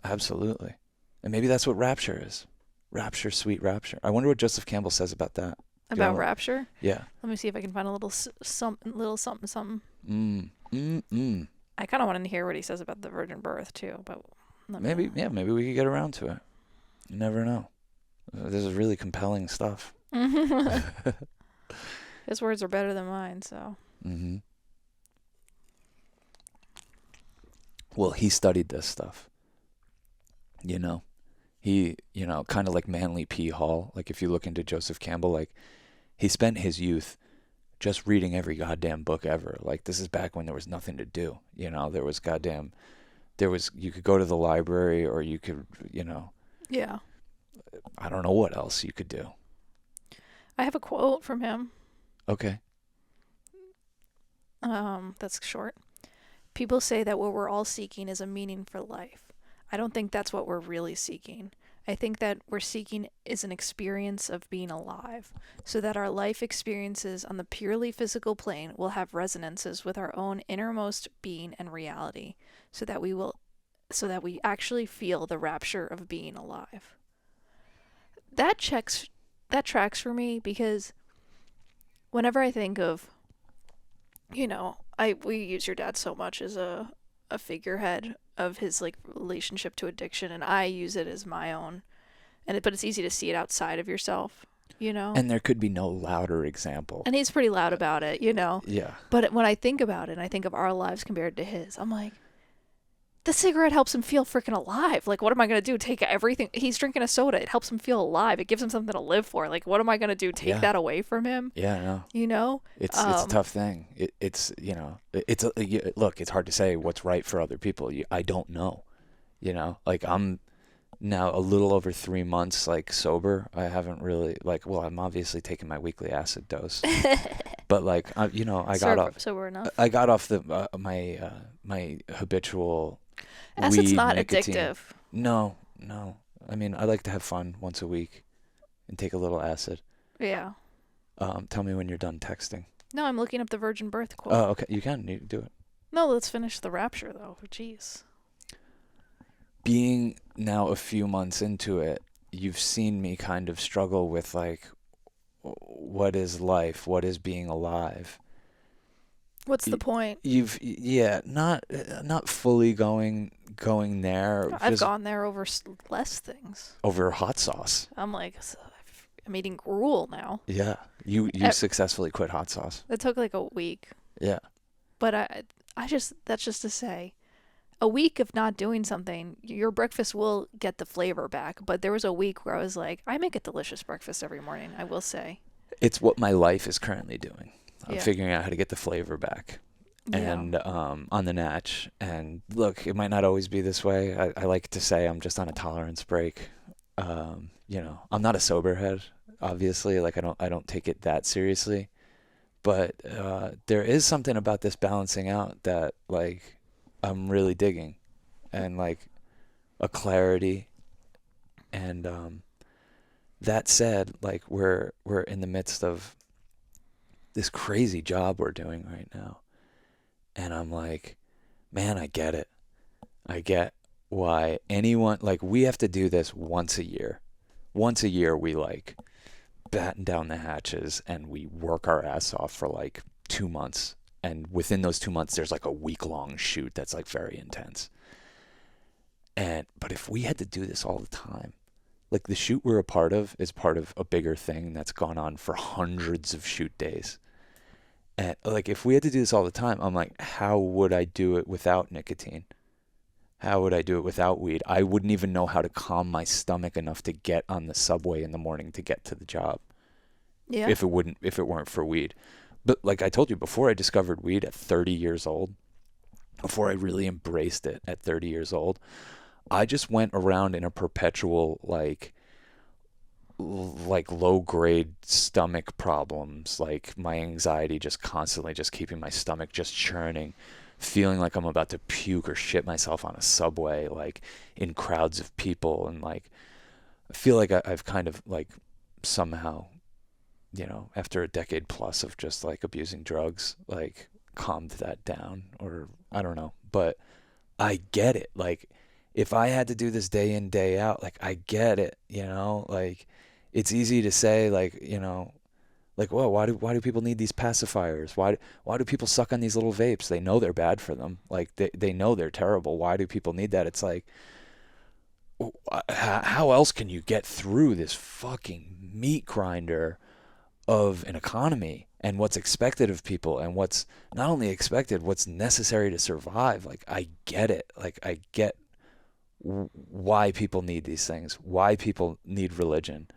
Absolutely. And maybe that's what Rapture is. Rapture, sweet Rapture. I wonder what Joseph Campbell says about that. About Rapture? Yeah. Let me see if I can find a little something. Mm. I kind of wanted to hear what he says about the virgin birth too, but maybe we could get around to it. You never know. This is really compelling stuff. His words are better than mine, so. Mm-hmm. Well, he studied this stuff. He, kind of like Manly P. Hall. Like if you look into Joseph Campbell, like he spent his youth just reading every goddamn book ever. Like this is back when there was nothing to do. You could go to the library, or you could, Yeah. I don't know what else you could do. I have a quote from him. Okay. That's short. People say that what we're all seeking is a meaning for life. I don't think that's what we're really seeking. I think that we're seeking is an experience of being alive, so that our life experiences on the purely physical plane will have resonances with our own innermost being and reality, so that we actually feel the rapture of being alive. That tracks for me, because whenever I think of, we use your dad so much as a figurehead of his like relationship to addiction, and I use it as my own, but it's easy to see it outside of yourself, And there could be no louder example. And he's pretty loud about it, Yeah. But when I think about it, and I think of our lives compared to his, I'm like, the cigarette helps him feel freaking alive. Like, what am I going to do? Take everything? He's drinking a soda. It helps him feel alive. It gives him something to live for. Like, what am I going to do? Take that away from him? Yeah, I know. It's a tough thing. Look, it's hard to say what's right for other people. I don't know. Like I'm now a little over 3 months like sober. I haven't really I'm obviously taking my weekly acid dose. But like I got off. Sober enough. I got off the my habitual acid's weed, not nicotine. Addictive. No. I mean, I like to have fun once a week and take a little acid. Yeah. Tell me when you're done texting. No, I'm looking up the virgin birth quote. Oh, okay. You can do it. No, let's finish the Rapture though. Jeez. Being now a few months into it, you've seen me kind of struggle with like, what is life? What is being alive? What's the point? Not fully going there. I've gone there over less things. Over hot sauce. I'm like, I'm eating gruel now. Yeah. You E- successfully quit hot sauce. That took like a week. Yeah. But that's just to say, a week of not doing something, your breakfast will get the flavor back. But there was a week where I was like, I make a delicious breakfast every morning, I will say. It's what my life is currently doing. I'm Yeah. figuring out how to get the flavor back. Yeah. And on the natch. And look, it might not always be this way. I like to say I'm just on a tolerance break. I'm not a sober head, obviously. Like I don't take it that seriously. But there is something about this balancing out that like I'm really digging, and like a clarity. And that said, like we're in the midst of this crazy job we're doing right now. And I'm like, man, I get it. I get why anyone, like, we have to do this once a year. Once a year, we like batten down the hatches and we work our ass off for like 2 months. And within those 2 months, there's like a week-long shoot that's like very intense. But if we had to do this all the time, like the shoot we're a part of is part of a bigger thing that's gone on for hundreds of shoot days. And like if we had to do this all the time, I'm like, how would I do it without nicotine? How would I do it without weed? I wouldn't even know how to calm my stomach enough to get on the subway in the morning to get to the job Yeah. if it weren't for weed. But like I told you, before I discovered weed at 30 years old, before I really embraced it at 30 years old, I just went around in a perpetual like low grade stomach problems, like my anxiety just constantly just keeping my stomach just churning, feeling like I'm about to puke or shit myself on a subway, like in crowds of people. And like I feel like I've kind of like somehow, after a decade plus of just like abusing drugs, like calmed that down, or I don't know. But I get it. Like if I had to do this day in, day out, like I get it, like it's easy to say like, like, well, why do people need these pacifiers? Why do people suck on these little vapes? They know they're bad for them. Like they know they're terrible. Why do people need that? It's like, how else can you get through this fucking meat grinder of an economy and what's expected of people and what's not only expected, what's necessary to survive? Like I get it. Like I get why people need these things, why people need religion,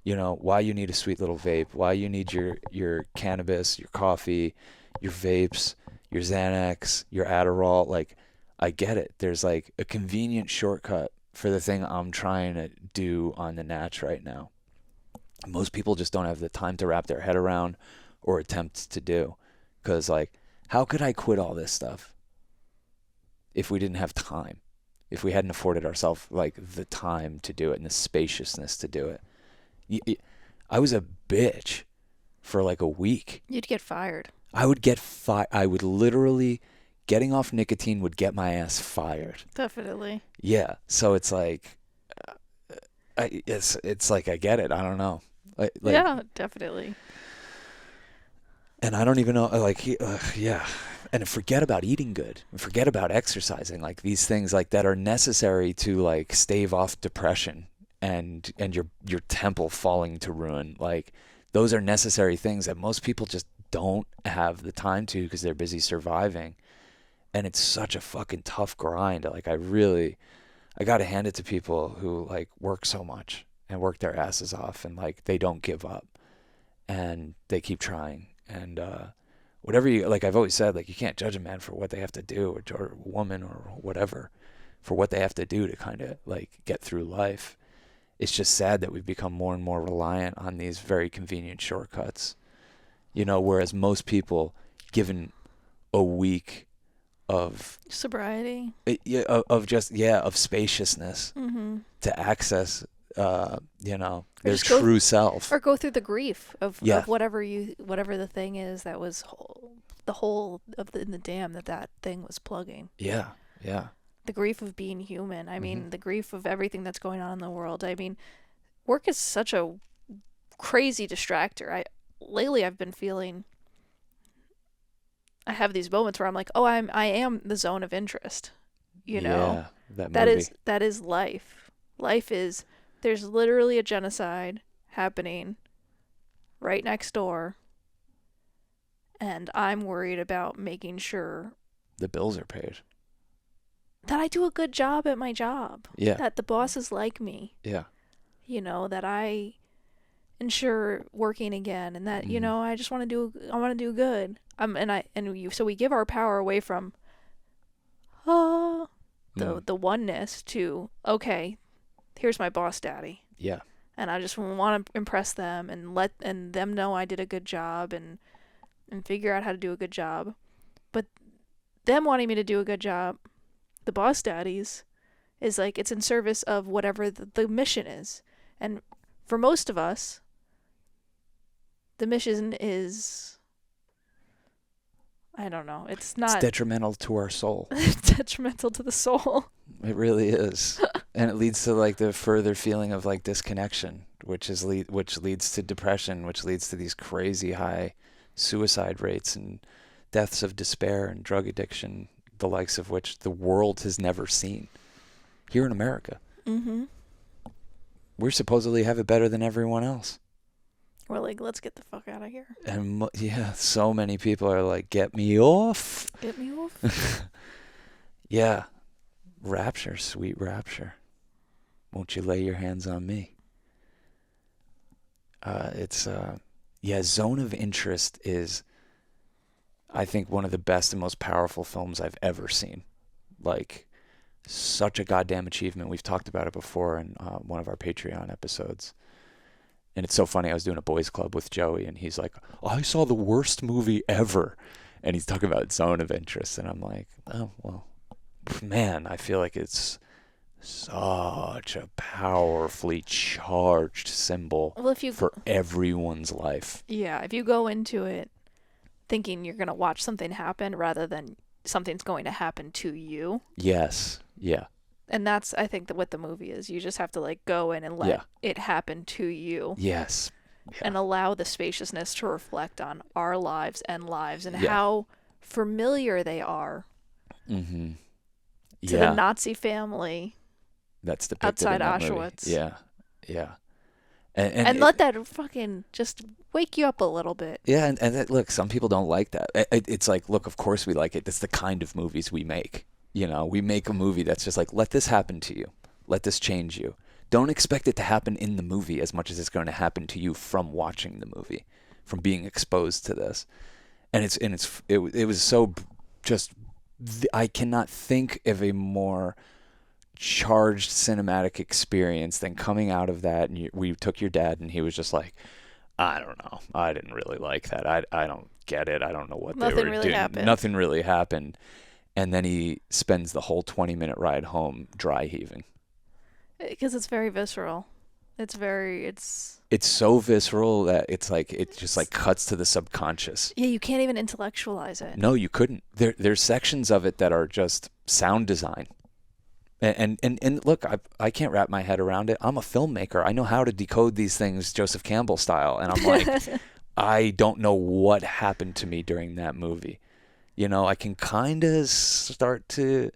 why you need a sweet little vape, why you need your cannabis, your coffee, your vapes, your Xanax, your Adderall. Like I get it. There's like a convenient shortcut for the thing I'm trying to do on the natch right now. Most people just don't have the time to wrap their head around or attempt to do. Because like, how could I quit all this stuff if we didn't have time? If we hadn't afforded ourselves like the time to do it and the spaciousness to do it. I was a bitch for like a week. You'd get fired. I would get fired. I would literally, getting off nicotine would get my ass fired. Definitely. Yeah. So it's like, it's like I get it. I don't know. Yeah, definitely. And I don't even know. Like, yeah. And forget about eating good. Forget about exercising. Like these things like that are necessary to like stave off depression and your temple falling to ruin. Like those are necessary things that most people just don't have the time to because they're busy surviving. And it's such a fucking tough grind. Like I got to hand it to people who like work so much and work their asses off and like they don't give up and they keep trying. And whatever you like, I've always said, like, you can't judge a man for what they have to do, or a woman or whatever, for what they have to do to kind of like get through life. It's just sad that we've become more and more reliant on these very convenient shortcuts, whereas most people, given a week of sobriety, of spaciousness mm-hmm. to access, their just go true self. or go through the grief of Yeah. whatever the thing is that was the hole in the dam that thing was plugging. Yeah, yeah. The grief of being human. I mean, Mm-hmm. the grief of everything that's going on in the world. I mean, work is such a crazy distractor. Lately I've been feeling, I have these moments where I'm like, oh, I am the zone of interest. Yeah, that is life. Life is, there's literally a genocide happening right next door, and I'm worried about making sure The bills are paid. that I do a good job at my job, Yeah. that the bosses like me, Yeah. that I ensure working again, and that Mhm. I want to do good. So we give our power away from uh the oneness to, okay, here's my boss daddy, Yeah. and I just want to impress them and let and them know I did a good job, and figure out how to do a good job. But them wanting me to do a good job, the boss daddies, is like it's in service of whatever the mission is. And for most of us, the mission is, I don't know, it's It's not detrimental to our soul. detrimental to the soul. It really is. And it leads to like the further feeling of like disconnection, which leads to depression, which leads to these crazy high suicide rates and deaths of despair and drug addiction, the likes of which the world has never seen. Here in America, Mm-hmm. we supposedly have it better than everyone else. We're like, let's get the fuck out of here. And yeah, so many people are like, get me off. Get me off. Yeah. Rapture, sweet rapture. Won't you lay your hands on me? Zone of Interest is, I think, one of the best and most powerful films I've ever seen. Like, such a goddamn achievement. We've talked about it before in one of our Patreon episodes. And it's so funny. I was doing a boys club with Joey, and he's like, I saw the worst movie ever. And he's talking about Zone of Interest. And I'm like, oh, well, man, I feel like it's such a powerfully charged symbol for everyone's life. Yeah, if you go into it thinking you're going to watch something happen rather than something's going to happen to you. Yes. Yeah. And that's, I think, what the movie is. You just have to like go in and let it happen to you. Yes. Yeah. And allow the spaciousness to reflect on our lives and how familiar they are mm-hmm. to the Nazi family that's depicted outside in that Auschwitz. Movie. Yeah. Yeah. And let that fucking just wake you up a little bit. Yeah, and look, some people don't like that. It's like, look, of course we like it. That's the kind of movies we make. We make a movie that's just like, let this happen to you. Let this change you. Don't expect it to happen in the movie as much as it's going to happen to you from watching the movie, from being exposed to this. And it was so just, I cannot think of a more charged cinematic experience than coming out of that. And we took your dad, and he was just like, I don't know. I didn't really like that. I don't get it. I don't know what they were doing. Nothing really happened. And then he spends the whole 20-minute ride home dry heaving. Because it's very visceral. It's so visceral that it's like, it just like cuts to the subconscious. Yeah, you can't even intellectualize it. No, you couldn't. There's sections of it that are just sound design. And look, I can't wrap my head around it. I'm a filmmaker. I know how to decode these things Joseph Campbell style. And I'm like, I don't know what happened to me during that movie. I can kind of start to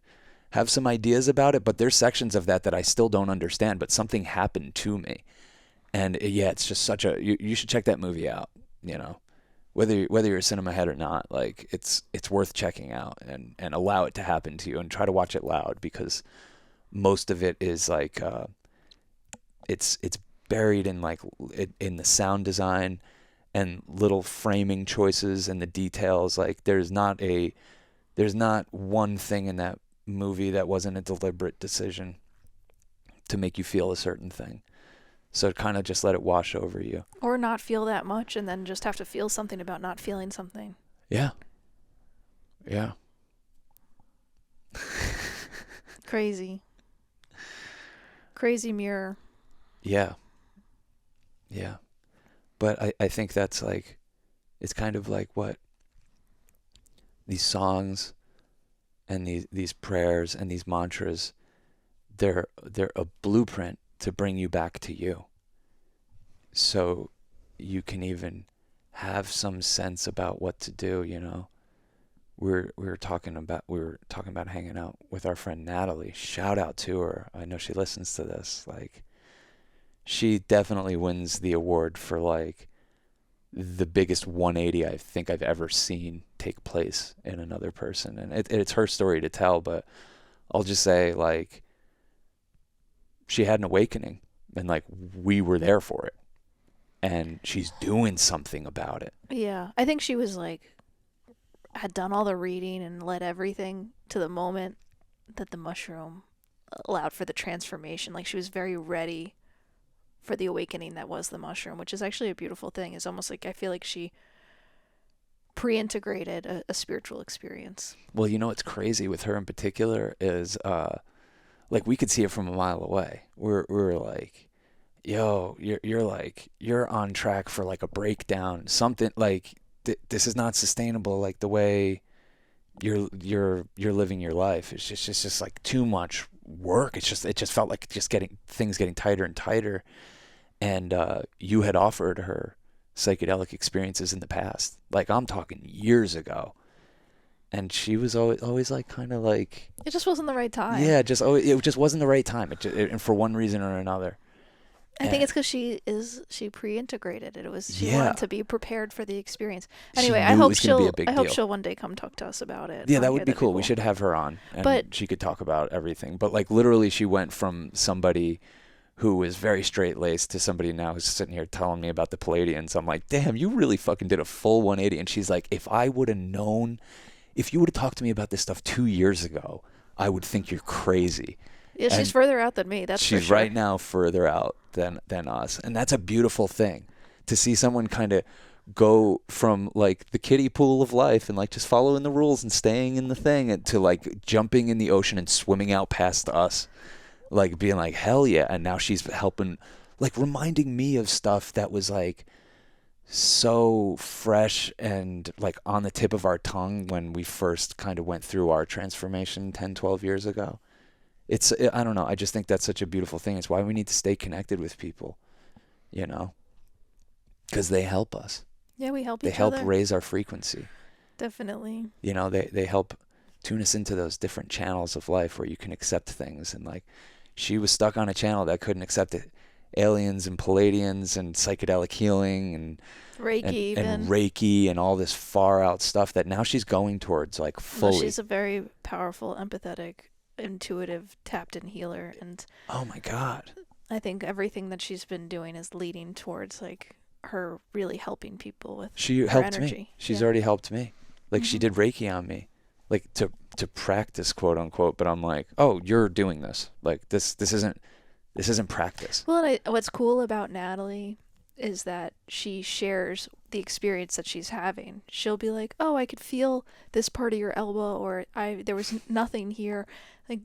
have some ideas about it, but there's sections of that I still don't understand, but something happened to me. And it's just such you should check that movie out, whether you're a cinema head or not. Like, it's worth checking out and allow it to happen to you, and try to watch it loud, because most of it is like, it's buried in like in the sound design and little framing choices and the details. Like, there's not one thing in that movie that wasn't a deliberate decision to make you feel a certain thing. So kind of just let it wash over you. Or not feel that much, and then just have to feel something about not feeling something. Yeah. Yeah. Crazy mirror. Yeah. Yeah. But I think that's like, it's kind of like what these songs and these prayers and these mantras, they're a blueprint to bring you back to you. So you can even have some sense about what to do, We were talking about hanging out with our friend Natalie. Shout out to her. I know she listens to this. Like, she definitely wins the award for like the biggest 180 I think I've ever seen take place in another person. And it's her story to tell, but I'll just say, like, she had an awakening, and like we were there for it, and she's doing something about it. Yeah. I think she was like, had done all the reading and led everything to the moment that the mushroom allowed for the transformation. Like she was very ready for the awakening that was the mushroom, which is actually a beautiful thing. It's almost like I feel like she pre-integrated a spiritual experience. Well, you know what's crazy with her in particular is like we could see it from a mile away. We're like, yo, you're like you're on track for like a breakdown, something like this is not sustainable. Like the way you're living your life, it's just like too much work. It just felt like just getting tighter and tighter. And you had offered her psychedelic experiences in the past, like I'm talking years ago, and she was always like kind of like, It just wasn't the right time. yeah, just it just wasn't the right time. And for one reason or another. I think And it's because she pre-integrated it. It was she yeah, wanted to be prepared for the experience. she Anyway, knew it was going to be a big I hope deal. she'll one day come talk to us about it Yeah, on that here. would be That'd cool. We should have her on, and But she could talk about everything. But like literally, she went from somebody who was very straight laced to somebody now who's sitting here telling me about the Palladians. I'm like, damn, you really fucking did a full 180. And she's like, if I would have known, if you would have talked to me about this stuff 2 years ago, I would think you're crazy. yeah, she's And further out than me. That's for she's sure. right now further out than us, and that's a beautiful thing to see someone kind of go from like the kiddie pool of life and like just following the rules and staying in the thing, and to like jumping in the ocean and swimming out past us, like being like hell yeah. And now she's helping, like reminding me of stuff that was like so fresh and like on the tip of our tongue when we first kind of went through our transformation 10, 12 years ago. I don't know, I just think that's such a beautiful thing. It's why we need to stay connected with people, you know, because they help us. Yeah, we help They each help other. raise our frequency. Definitely. You know, they help tune us into those different channels of life where you can accept things. And like, she was stuck on a channel that couldn't accept it. Aliens and Palladians and psychedelic healing Reiki and even. Reiki and all this far out stuff that now she's going towards like No, fully. she's a very powerful, empathetic, intuitive, tapped-in healer, and Oh my God. I think everything that she's been doing is leading towards like her really helping people with She her helped energy. me. She's Yeah. already helped me. Like she Mhm. did Reiki on me, like to practice, quote unquote. But I'm like, oh, you're doing this. Like this isn't practice. Well, and what's cool about Natalie is that she shares the experience that she's having. She'll be like, "Oh, I could feel this part of your elbow," or there was nothing here," like,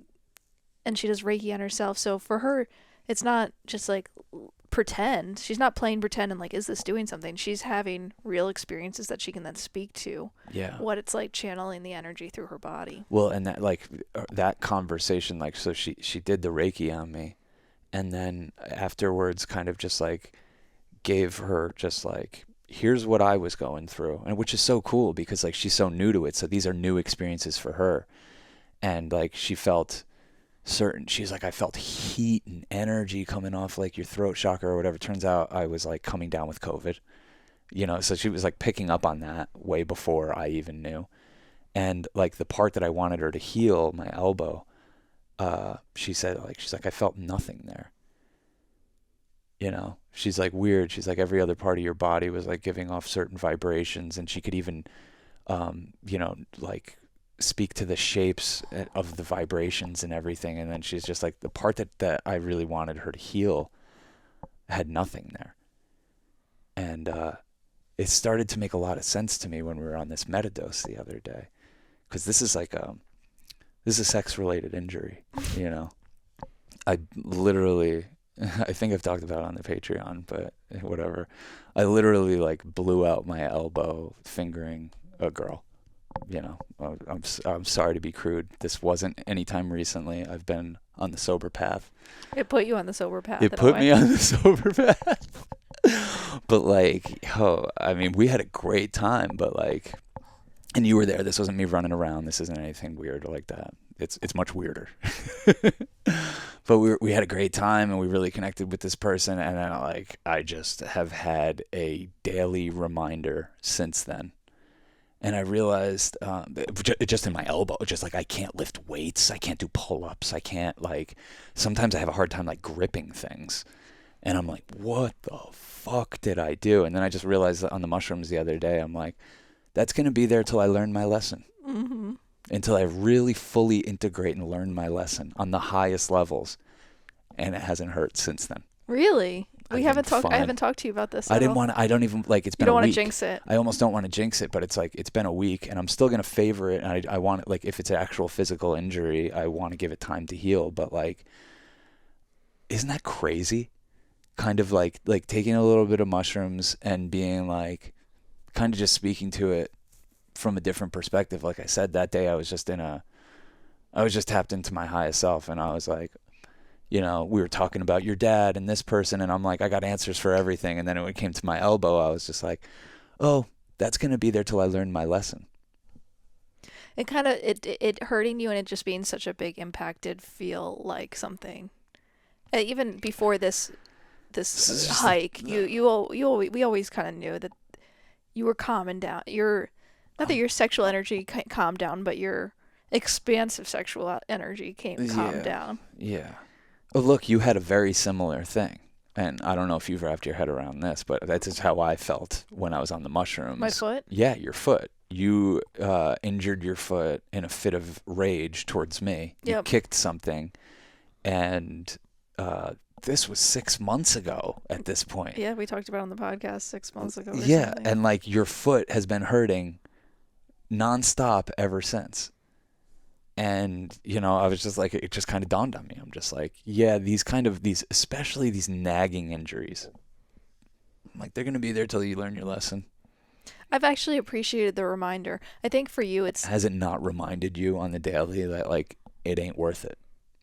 and she does Reiki on herself. So for her, it's not just like pretend. She's not playing pretend and like, is this doing something? She's having real experiences that she can then speak to. Yeah. What it's like channeling the energy through her body. Well, and that like that conversation, like, so she did the Reiki on me, and then afterwards, kind of just like gave her just like, here's what I was going through, and which is so cool because like she's so new to it, so these are new experiences for her, and like she felt certain, she's like, I felt heat and energy coming off like your throat chakra or whatever. Turns out I was like coming down with COVID, you know, so she was like picking up on that way before I even knew. And like the part that I wanted her to heal, my elbow, she said, like, she's like, I felt nothing there. You know, she's like, weird. She's like, every other part of your body was like giving off certain vibrations, and she could even, you know, like speak to the shapes of the vibrations and everything. And then she's just like, the part that I really wanted her to heal had nothing there. And it started to make a lot of sense to me when we were on this metadose the other day, because this is like this is a sex-related injury, you know. I literally, I think I've talked about it on the Patreon, but whatever. I literally like blew out my elbow fingering a girl. You know, I'm sorry to be crude. This wasn't any time recently. I've been on the sober path. It put you on the sober path. It put me on the sober path. But like, oh, I mean, we had a great time, but like, and you were there. This wasn't me running around. This isn't anything weird like that. It's much weirder. But we had a great time and we really connected with this person. And I just have had a daily reminder since then. And I realized, just in my elbow, just like I can't lift weights, I can't do pull-ups, I can't sometimes I have a hard time gripping things. And I'm like, what the fuck did I do? And then I just realized that on the mushrooms the other day, I'm like, that's going to be there till I learn my lesson. Mm-hmm. Until I really fully integrate and learn my lesson on the highest levels. And it hasn't hurt since then. Really? I haven't talked to you about this. I didn't want to, I don't even, it's been a week. You don't want to jinx it. I almost don't want to jinx it, but it's been a week and I'm still going to favor it. And I want it, if it's an actual physical injury, I want to give it time to heal. But isn't that crazy? Kind of like taking a little bit of mushrooms and being kind of just speaking to it from a different perspective. Like I said, that day I was just tapped into my highest self, and I was like, we were talking about your dad and this person, and I'm like, I got answers for everything. And then when it came to my elbow, I was just like, oh, that's going to be there till I learn my lesson. It kind of, it hurting you and it just being such a big impact did feel like something. Even before this hike, we always kind of knew that you were calming down. Not that your sexual energy calmed down, but your expansive sexual energy calmed down. Yeah. Oh, look, you had a very similar thing. And I don't know if you've wrapped your head around this, but that's just how I felt when I was on the mushrooms. My foot? Yeah, your foot. You injured your foot in a fit of rage towards me. You kicked something. And this was 6 months ago at this point. Yeah, we talked about it on the podcast 6 months ago. Yeah, something. And your foot has been hurting nonstop ever since. And, I was just it just kind of dawned on me. I'm just yeah, especially these nagging injuries, they're going to be there till you learn your lesson. I've actually appreciated the reminder. I think for you, Has it not reminded you on the daily that, it ain't worth it?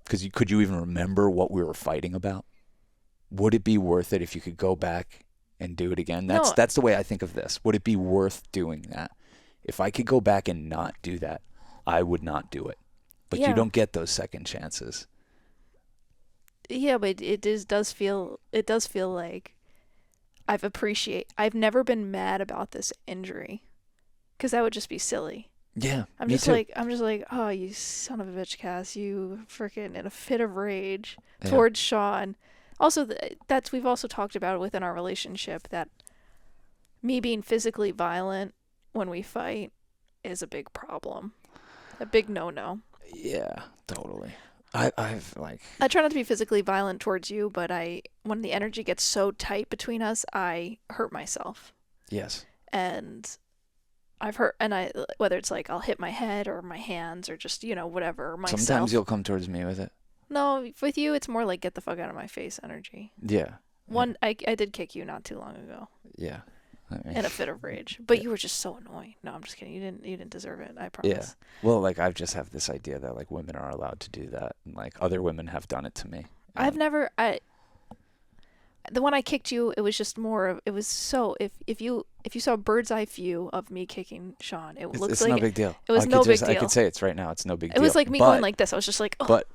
Because could you even remember what we were fighting about? Would it be worth it if you could go back and do it again? That's the way I think of this. Would it be worth doing that? If I could go back and not do that, I would not do it. But you don't get those second chances. Yeah, but it does feel like I've never been mad about this injury, because that would just be silly. Yeah, I'm just like, oh, you son of a bitch, Cass, you freaking in a fit of rage towards Sean. Also, we've also talked about within our relationship that me being physically violent when we fight is a big problem, a big no-no. Yeah, totally. I try not to be physically violent towards you, but when the energy gets so tight between us, I hurt myself. Yes. And I've hurt, and whether it's I'll hit my head or my hands or just whatever myself. Sometimes you'll come towards me with it. No, with you it's more get the fuck out of my face energy. Yeah. I did kick you not too long ago. Yeah. In a fit of rage, but you were just so annoying. No, I'm just kidding. You didn't deserve it. I promise. Yeah. Well, I just have this idea that women are allowed to do that, and other women have done it to me. I've never. The one I kicked you, it was just more of. It was so. If you saw a bird's eye view of me kicking Sean, it looks it's no big deal. It was no big deal. I could say it's right now. It's no big deal. It was me going like this. I was just like, oh. But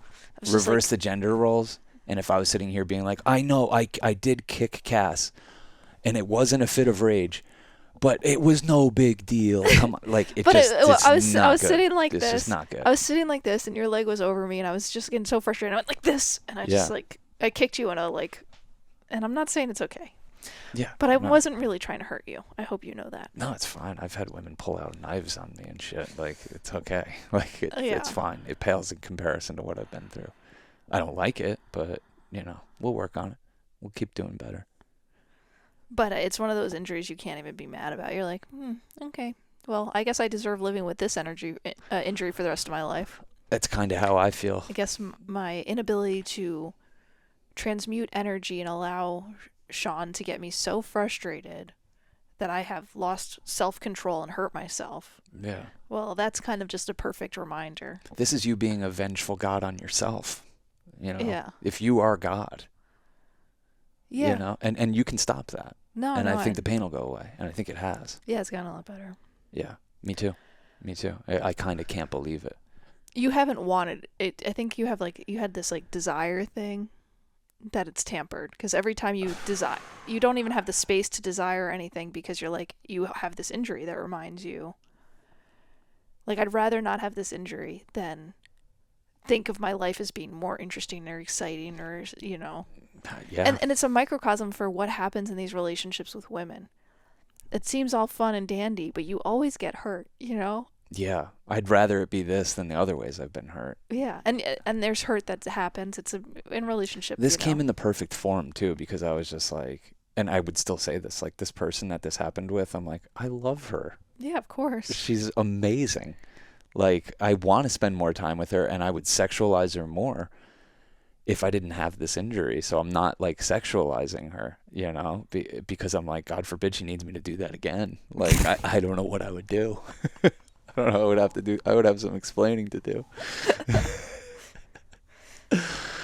reverse the gender roles, and if I was sitting here being I know I did kick Cass, and it wasn't a fit of rage. But it was no big deal. Come on, I was sitting like this. This is not good. I was sitting like this, and your leg was over me, and I was just getting so frustrated. I went like this, and I just I kicked you in and I'm not saying it's okay. Yeah. But I wasn't really trying to hurt you. I hope you know that. No, it's fine. I've had women pull out knives on me and shit. It's okay. It's fine. It pales in comparison to what I've been through. I don't like it, but we'll work on it. We'll keep doing better. But it's one of those injuries you can't even be mad about. You're like, okay. Well, I guess I deserve living with this injury for the rest of my life. That's kind of how I feel. I guess my inability to transmute energy and allow Sean to get me so frustrated that I have lost self-control and hurt myself. Yeah. Well, that's kind of just a perfect reminder. This is you being a vengeful God on yourself. Yeah. If you are God. Yeah. And you can stop that. No, and I think the pain will go away. And I think it has. Yeah, it's gotten a lot better. Yeah, me too. I kind of can't believe it. you haven't wanted it. I think you had this like desire thing that it's tampered because every time you desire, you don't even have the space to desire anything because you're like you have this injury that reminds you. Like I'd rather not have this injury than think of my life as being more interesting or exciting or Yeah. and it's a microcosm for what happens in these relationships with women. It seems all fun and dandy, but you always get hurt, Yeah. I'd rather it be this than the other ways I've been hurt. Yeah, and there's hurt that happens. It's in relationship. This came in the perfect form too, because I was just like, and I would still say this, like this person that this happened with, I'm like, I love her. Yeah, of course. She's amazing. Like I want to spend more time with her, and I would sexualize her more if I didn't have this injury. So I'm not like sexualizing her, because I'm like, God forbid she needs me to do that again. Like I don't know what I would do. I don't know what I would have to do. I would have some explaining to do.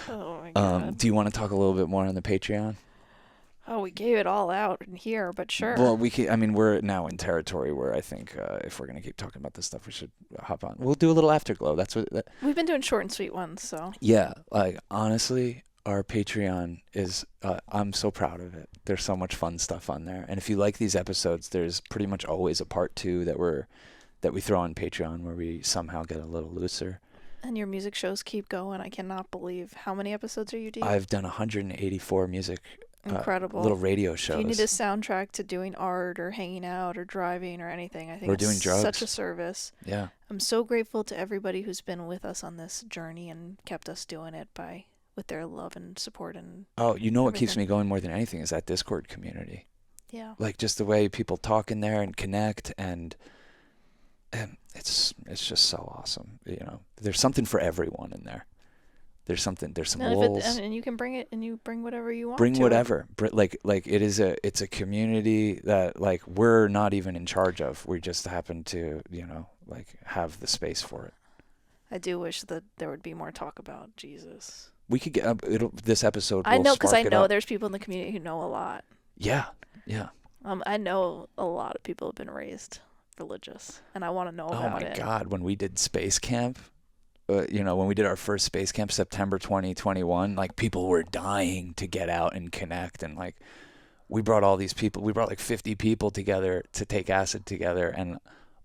Oh my God. Do you want to talk a little bit more on the Patreon? Oh, we gave it all out in here, but sure. Well, we're now in territory where I think if we're going to keep talking about this stuff, we should hop on. We'll do a little afterglow. That's what. We've been doing short and sweet ones, so. Yeah, like honestly, our Patreon is, I'm so proud of it. There's so much fun stuff on there. And if you like these episodes, there's pretty much always a part 2 that we throw on Patreon where we somehow get a little looser. And your music shows keep going. I cannot believe how many episodes are you doing? I've done 184 music incredible little radio shows. If you need a soundtrack to doing art or hanging out or driving or anything, I think we're it's doing drugs. Such a service. Yeah. I'm so grateful to everybody who's been with us on this journey and kept us doing it with their love and support and what everything. keeps me going more than anything is that Discord community. Yeah. Like just the way people talk in there and connect and it's just so awesome. There's something for everyone in there. There's some wolves. And you can bring it, and you bring whatever you want. Bring whatever. Like it's a community that like we're not even in charge of. We just happen to like have the space for it. I do wish that there would be more talk about Jesus. We could get this episode. I know because I know there's people in the community who know a lot. Yeah, yeah. I know a lot of people have been raised religious, and I want to know about it. Oh my God! When we did space camp. When we did our first space camp, September 2021, like people were dying to get out and connect. And like, we brought all these people, we brought like 50 people together to take acid together. And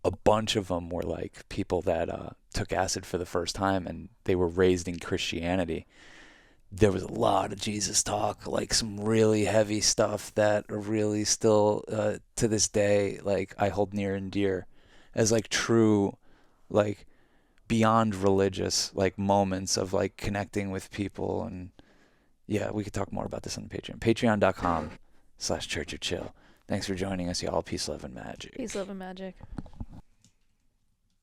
a bunch of them were like people that took acid for the first time and they were raised in Christianity. There was a lot of Jesus talk, like some really heavy stuff that are really still to this day, like I hold near and dear as like true, like, beyond religious like moments of like connecting with people. And yeah, we could talk more about this on the patreon.com/churchofchill. Thanks for joining us, y'all. Peace, love, and magic. Peace, love, and magic.